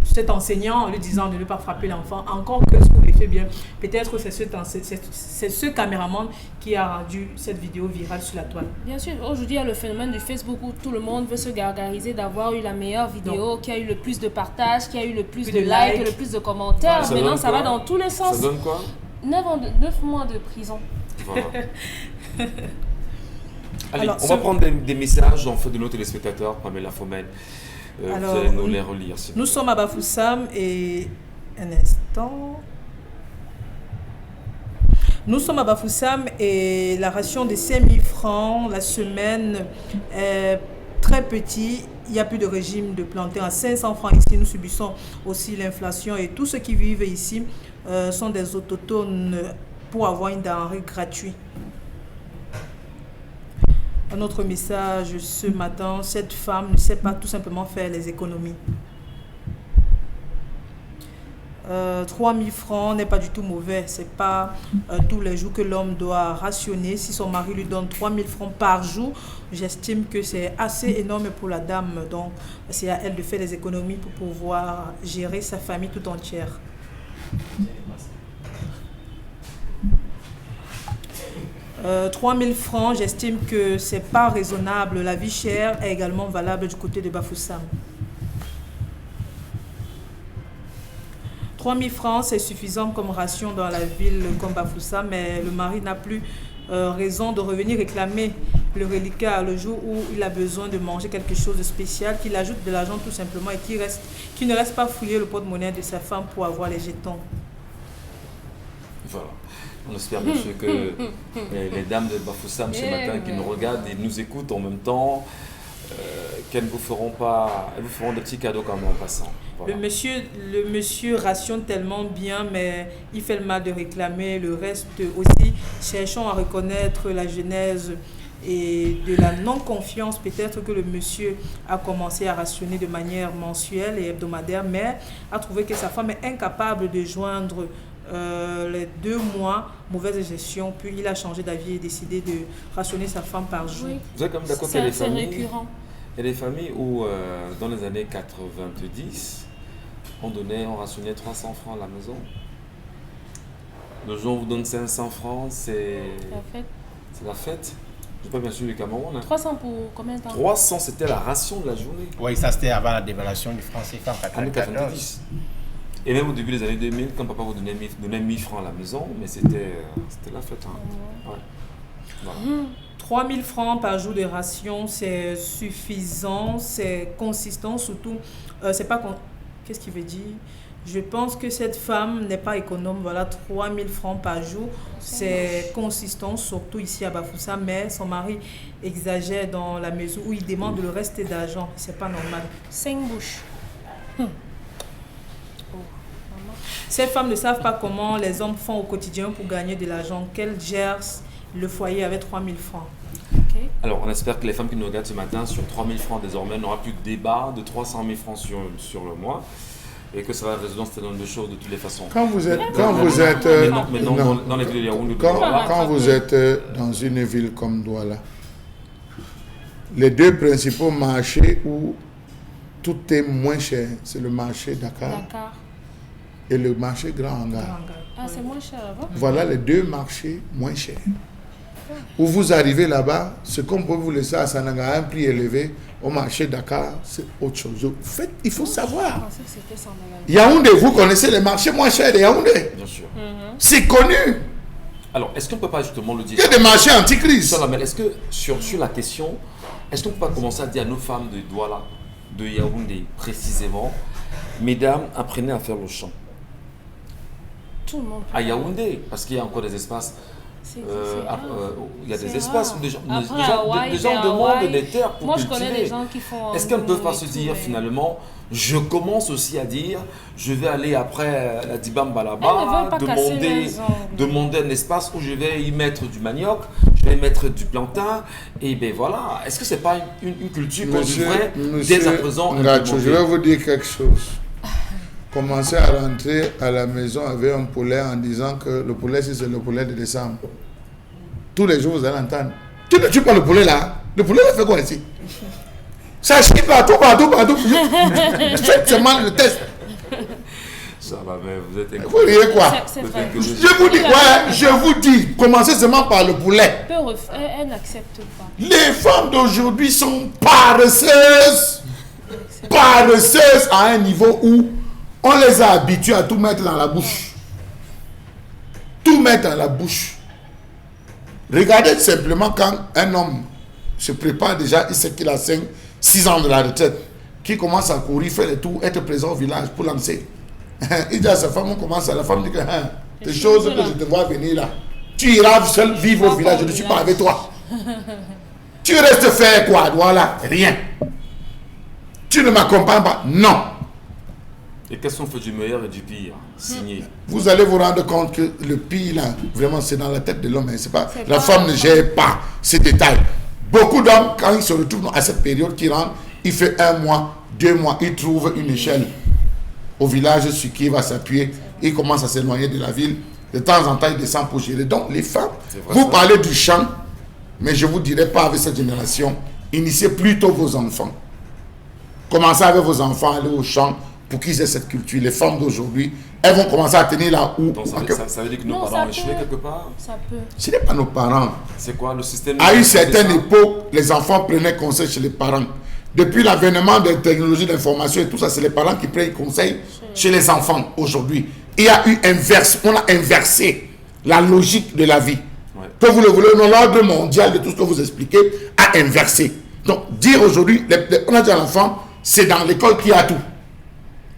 cet enseignant en lui disant de ne pas frapper l'enfant. Encore que ce qu'on lui fait bien, peut-être que c'est ce caméraman qui a rendu cette vidéo virale sur la toile. Bien sûr, aujourd'hui il y a le phénomène du Facebook où tout le monde veut se gargariser d'avoir eu la meilleure vidéo, qui a eu le plus de partages, qui a eu le plus de likes, le plus de commentaires. Ça Maintenant ça va dans tous les sens. Ça donne quoi? 9 mois de prison. Voilà. Allez, on va prendre des messages en fait de nos téléspectateurs, Pamela Fomène. Vous allez nous les relire. Nous sommes à Bafoussam et... Un instant. Nous sommes à Bafoussam et la ration de 5 000 francs la semaine est très petit. Il n'y a plus de régime de plantain à 500 francs ici. Nous subissons aussi l'inflation et tous ceux qui vivent ici sont des autochtones pour avoir une denrée gratuite. Un autre message ce matin, cette femme ne sait pas tout simplement faire les économies. 3 000 francs n'est pas du tout mauvais. Ce n'est pas tous les jours que l'homme doit rationner. Si son mari lui donne 3 000 francs par jour, j'estime que c'est assez énorme pour la dame. Donc, c'est à elle de faire des économies pour pouvoir gérer sa famille tout entière. 3 000 francs, j'estime que c'est pas raisonnable. La vie chère est également valable du côté de Bafoussam. 3 000 francs, c'est suffisant comme ration dans la ville comme Bafoussam, mais le mari n'a plus raison de revenir réclamer le reliquat le jour où il a besoin de manger quelque chose de spécial, qu'il ajoute de l'argent tout simplement et qu'il ne reste pas fouiller le porte-monnaie de sa femme pour avoir les jetons. Voilà. On espère bien sûr que les dames de Bafoussam ce matin qui nous regardent et nous écoutent en même temps, qu'elles ne vous feront pas, elles vous feront des petits cadeaux quand même en passant. Voilà. Le monsieur rationne tellement bien, mais il fait le mal de réclamer le reste aussi. Cherchons à reconnaître la genèse et de la non-confiance. Peut-être que le monsieur a commencé à rationner de manière mensuelle et hebdomadaire, mais a trouvé que sa femme est incapable de joindre les 2 mois, mauvaise gestion, puis il a changé d'avis et décidé de rationner sa femme par jour. Oui. Vous êtes quand même d'accord qu'il y a des familles, récurrent. Il y a des familles où dans les années 90, on rationnait 300 francs à la maison. Le jour où on vous donne 500 francs, c'est la fête. Je ne sais pas bien sûr du Cameroun. Hein. 300 pour combien de temps? 300, c'était la ration de la journée. Oui, ça c'était avant la dévaluation du franc CFA en 1990. Et même au début des années 2000, quand papa vous donnait 1000 francs à la maison, mais c'était la fête. Hein. Ouais. Voilà. 3 000 francs par jour de ration, c'est suffisant, c'est consistant, surtout, c'est pas... Qu'est-ce qu'il veut dire? Je pense que cette femme n'est pas économe. Voilà, 3 000 francs par jour, c'est consistant, surtout ici à Bafoussam, mais son mari exagère dans la mesure où il demande le reste d'argent. C'est pas normal. 5 bouches. Ces femmes ne savent pas comment les hommes font au quotidien pour gagner de l'argent, qu'elles gèrent le foyer avec 3 000 francs. Okay. Alors, on espère que les femmes qui nous regardent ce matin, sur 3 000 francs désormais, n'aura plus de débat de 300 000 francs sur le mois et que ça va résoudre un certain nombre de choses de toutes les façons. Quand vous êtes dans une ville comme Douala, les 2 principaux marchés où tout est moins cher, c'est le marché Dakar. Et le marché Grand Hangar. Ah, c'est moins cher là-bas? Voilà les 2 marchés moins chers. Où vous arrivez là-bas, ce qu'on peut vous laisser à Sananga à un prix élevé, au marché Dakar, c'est autre chose. En fait, il faut savoir. Yaoundé, vous connaissez les marchés moins chers de Yaoundé? Bien sûr. C'est connu. Alors, est-ce qu'on ne peut pas justement le dire? Il y a des marchés anti-crise. Mais est-ce que sur la question, est-ce qu'on ne peut pas commencer à dire à nos femmes de Douala, de Yaoundé précisément, mesdames, apprenez à faire le chant Tout le monde. à Yaoundé, parce qu'il y a encore des espaces. C'est Il y a des c'est espaces rare. où des gens, Après, des gens demandent des terres pour Moi, je cultiver. connais des gens qui font. Est-ce qu'elles ne peuvent pas se et dire tout, mais- finalement, je commence aussi à dire, je vais aller après la Dibamba Elles ne là-bas, veulent pas casser demander un espace où je vais y mettre du manioc, je vais y mettre du plantain, et bien voilà. Est-ce que c'est pas une culture qu'on devrait dès à présent Ngacho, je implémenter? vais vous dire quelque chose. Commencez à rentrer à la maison avec un poulet en disant que le poulet, c'est le poulet de décembre. Tous les jours, vous allez entendre. Tu ne tues pas le poulet là. Le poulet là fait quoi ici? Ça chie partout. Faites seulement le test. Ça va, mais vous êtes Vous riez quoi? C'est vrai. Je vous dis, commencez seulement par le poulet. Elle n'accepte pas. Les femmes d'aujourd'hui sont paresseuses. Paresseuses à un niveau où on les a habituées à tout mettre dans la bouche. Tout mettre dans la bouche. Regardez simplement quand un homme se prépare déjà, il sait qu'il a 6 ans de la retraite, qui commence à courir, faire les tours, être présent au village pour lancer. Il dit à sa femme, on commence à la femme dit que des choses que je te vois venir là. Tu iras seul vivre au village, je ne suis pas avec toi. Tu restes faire quoi? Voilà, rien. Tu ne m'accompagnes pas? Non. Et qu'est-ce qu'on fait du meilleur et du pire? Signé. Vous allez vous rendre compte que le pire là, vraiment c'est dans la tête de l'homme. C'est pas, la pas- femme ne gère pas ces détails. Beaucoup d'hommes, quand ils se retrouvent à cette période qui rentre, il fait 1 mois, 2 mois, il trouve une échelle au village sur qui il va s'appuyer. Il commence à s'éloigner de la ville. De temps en temps, il descend pour gérer. Donc les femmes, vrai, vous ça. parlez du chant, mais je ne vous dirai pas avec cette génération, initiez plutôt vos enfants. Commencez avec vos enfants à aller au champ pour qu'ils aient cette culture. Les femmes d'aujourd'hui, elles vont commencer à tenir là où. Donc ça veut dire que nos Non, parents ça ont échoué peut. quelque part? Ça peut. Ce n'est pas nos parents. C'est quoi le système? À une certaine époque, les enfants prenaient conseil chez les parents. Depuis l'avènement des technologies d'information et tout ça, c'est les parents qui prennent conseil chez les enfants aujourd'hui. Il y a eu on a inversé la logique de la vie. Ouais. Que vous le voulez, non, l'ordre mondial de tout ce que vous expliquez a inversé. Donc, dire aujourd'hui, on a dit à l'enfant, c'est dans l'école qu'il y a tout.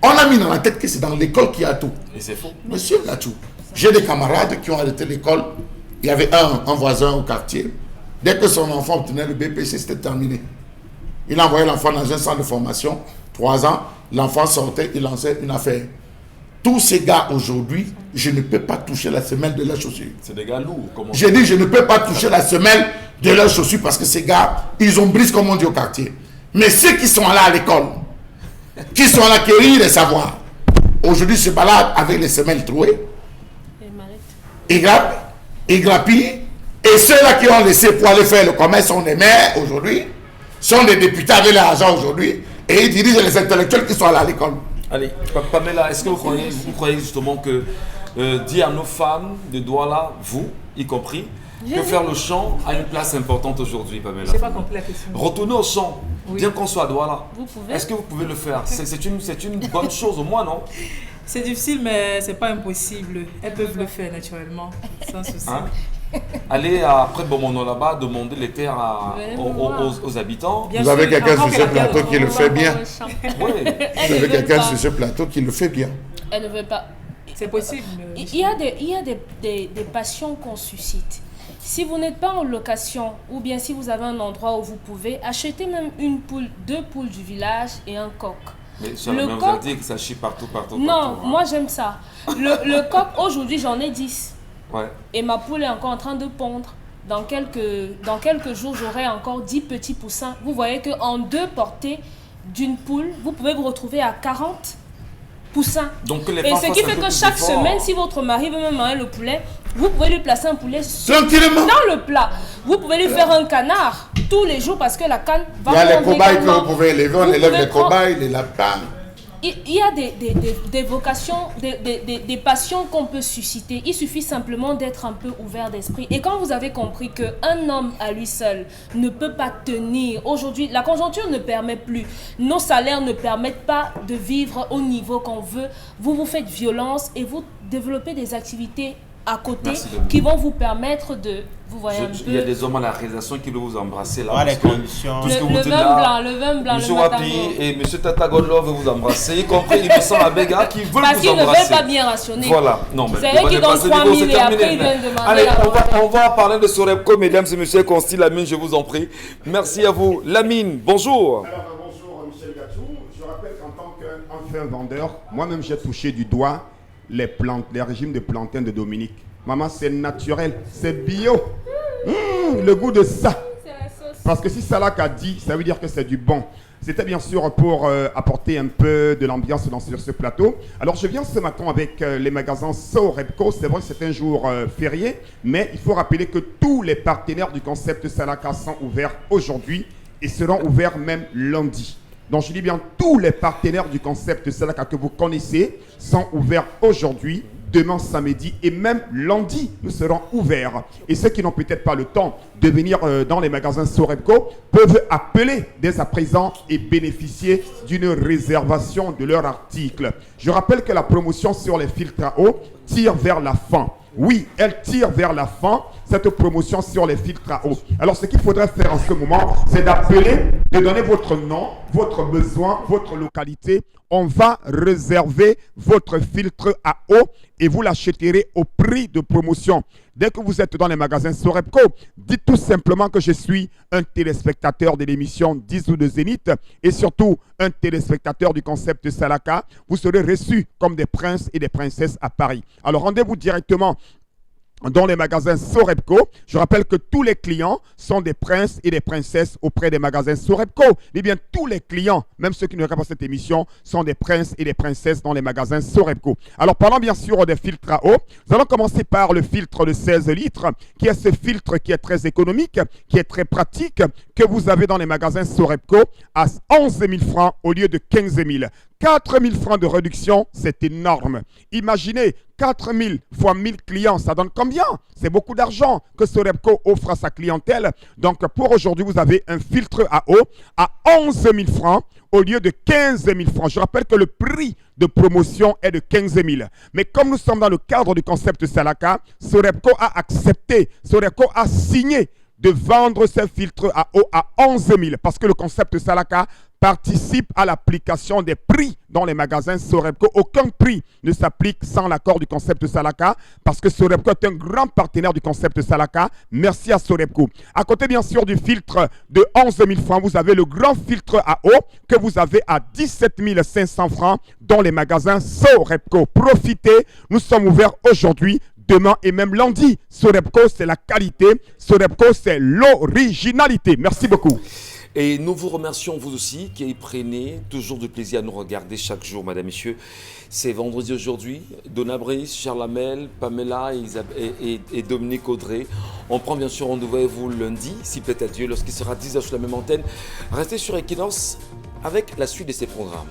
On a mis dans la tête que c'est dans l'école qu'il y a tout. Et c'est faux. Monsieur Lachou, j'ai des camarades qui ont arrêté l'école. Il y avait un voisin au quartier. Dès que son enfant obtenait le BPC, c'était terminé. Il envoyait l'enfant dans un centre de formation. 3 ans, l'enfant sortait, il lançait une affaire. Tous ces gars aujourd'hui, je ne peux pas toucher la semelle de leurs chaussures. C'est des gars lourds. Comment J'ai dit, je ne peux pas toucher la semelle de leurs chaussures parce que ces gars, ils ont brisé comme on dit au quartier. Mais ceux qui sont là à l'école, qui sont là à acquérir les savoirs, aujourd'hui se baladent avec les semelles trouées, Les mallettes. ils grappillent, et ceux-là qui ont laissé pour aller faire le commerce sont des maires aujourd'hui, sont des députés avec l'argent aujourd'hui, et ils dirigent les intellectuels qui sont là à l'école. Allez, Pamela, est-ce que vous croyez justement que dire à nos femmes de Douala, vous y compris, que faire le chant a une place importante aujourd'hui, Pamela? Je n'ai pas compris la question. Retourner au chant, Oui. bien qu'on soit à Douala. Vous pouvez. Est-ce que vous pouvez le faire? C'est une bonne chose au moins, non? C'est difficile, mais c'est pas impossible. Elles peuvent le faire naturellement, sans souci. Hein? Aller après Bomono là-bas, demander les terres Vraiment, aux habitants. Bien Vous avez sûr, quelqu'un encore sur que ce la terre- plateau qui le fait bien. Oui. Vous avez quelqu'un sur ce plateau qui le fait bien. Elle ne veut pas. C'est possible. Il y a des passions qu'on suscite. Si vous n'êtes pas en location ou bien si vous avez un endroit où vous pouvez, achetez même une poule, 2 poules du village et un coq. Mais ça, Le vous coq- avez dit que ça chie partout. Non, partout, hein. moi j'aime ça. Le coq, aujourd'hui j'en ai 10. Ouais. Et ma poule est encore en train de pondre. Dans quelques jours, j'aurai encore 10 petits poussins. Vous voyez qu'en 2 portées d'une poule, vous pouvez vous retrouver à 40 poussins. Donc que les Et femmes ce fassent qui un fait peu que plus chaque d'efforts. semaine, si votre mari veut même manger le poulet, vous pouvez lui placer un poulet Tranquillement. dans le plat. Vous pouvez lui faire un canard tous les jours parce que la canne va Il y a les pondre cobayes que également. vous pouvez élever. On Vous élève pouvez les prendre- cobayes, les lapins. Il y a des vocations, des passions qu'on peut susciter. Il suffit simplement d'être un peu ouvert d'esprit. Et quand vous avez compris qu'un homme à lui seul ne peut pas tenir, aujourd'hui, la conjoncture ne permet plus, nos salaires ne permettent pas de vivre au niveau qu'on veut, vous vous faites violence et vous développez des activités à côté Merci, Dominique. qui vont vous permettre de... Vous voyez un peu... Il y a des hommes à la réalisation qui veulent vous embrasser là. Voilà les parce que conditions. tout ce que vous Le dites vin là, blanc, le vin blanc, Monsieur le matin. Wapi et Monsieur Tata Godlove veulent vous embrasser, y compris Innocent Abega qui veulent Parce vous qu'ils ne embrasser. veulent pas bien rationner. Voilà, non mais C'est eux qui donnent 3 000 et après ils viennent demander Allez, la on va parler de Sorepco, mesdames et messieurs, Consti Lamine, je vous en prie. Merci à vous. Lamine, bonjour. Alors bonjour Michel Gatou, je rappelle qu'en tant qu'enfant vendeur, moi-même j'ai touché du doigt les régimes de plantain de Dominique. Maman, c'est naturel, c'est bio. Le goût de ça. Parce que si Salak a dit, ça veut dire que c'est du bon. C'était bien sûr pour apporter un peu de l'ambiance sur ce plateau. Alors je viens ce matin avec les magasins Sorepco. C'est vrai que c'est un jour férié, mais il faut rappeler que tous les partenaires du concept Salaka sont ouverts aujourd'hui et seront ouverts même lundi. Donc je dis bien tous les partenaires du concept Salaka que vous connaissez sont ouverts aujourd'hui, demain samedi et même lundi, nous serons ouverts. Et ceux qui n'ont peut-être pas le temps de venir dans les magasins Sorepco peuvent appeler dès à présent et bénéficier d'une réservation de leur article. Je rappelle que la promotion sur les filtres à eau tire vers la fin. Oui, elle tire vers la fin, cette promotion sur les filtres à eau. Alors, ce qu'il faudrait faire en ce moment, c'est d'appeler, de donner votre nom, votre besoin, votre localité. On va réserver votre filtre à eau et vous l'achèterez au prix de promotion. Dès que vous êtes dans les magasins Sorepco, dites tout simplement que je suis un téléspectateur de l'émission 10 ou de Zénith et surtout un téléspectateur du concept Salaka. Vous serez reçus comme des princes et des princesses à Paris. Alors rendez-vous directement dans les magasins Sorepco. Je rappelle que tous les clients sont des princes et des princesses auprès des magasins Sorepco. Eh bien, tous les clients, même ceux qui ne regardent pas cette émission, sont des princes et des princesses dans les magasins Sorepco. Alors, parlons bien sûr des filtres à eau. Nous allons commencer par le filtre de 16 litres, qui est ce filtre qui est très économique, qui est très pratique, que vous avez dans les magasins Sorepco à 11 000 francs au lieu de 15 000. 4 000 francs de réduction, c'est énorme. Imaginez, 4 000 fois 1000 clients, ça donne combien? C'est beaucoup d'argent que Sorepco offre à sa clientèle. Donc, pour aujourd'hui, vous avez un filtre à eau à 11 000 francs au lieu de 15 000 francs. Je rappelle que le prix de promotion est de 15 000. Mais comme nous sommes dans le cadre du concept Salaka, Sorepco a accepté, Sorepco a signé de vendre ces filtres à eau à 11 000 parce que le concept Salaka participe à l'application des prix dans les magasins Sorepco. Aucun prix ne s'applique sans l'accord du concept Salaka parce que Sorepco est un grand partenaire du concept Salaka. Merci à Sorepco. À côté bien sûr du filtre de 11 000 francs, vous avez le grand filtre à eau que vous avez à 17 500 francs dans les magasins Sorepco. Profitez, nous sommes ouverts aujourd'hui, demain et même lundi. Sorepco, c'est la qualité. Sorepco, c'est l'originalité. Merci beaucoup. Et nous vous remercions, vous aussi, qui prenez toujours du plaisir à nous regarder chaque jour, mesdames, messieurs. C'est vendredi aujourd'hui. Donna Brice, Charles Hamel, Pamela et Dominique Audrey. On prend bien sûr rendez-vous avec vous lundi, si plaît à Dieu, lorsqu'il sera 10h sur la même antenne. Restez sur Equinox avec la suite de ces programmes.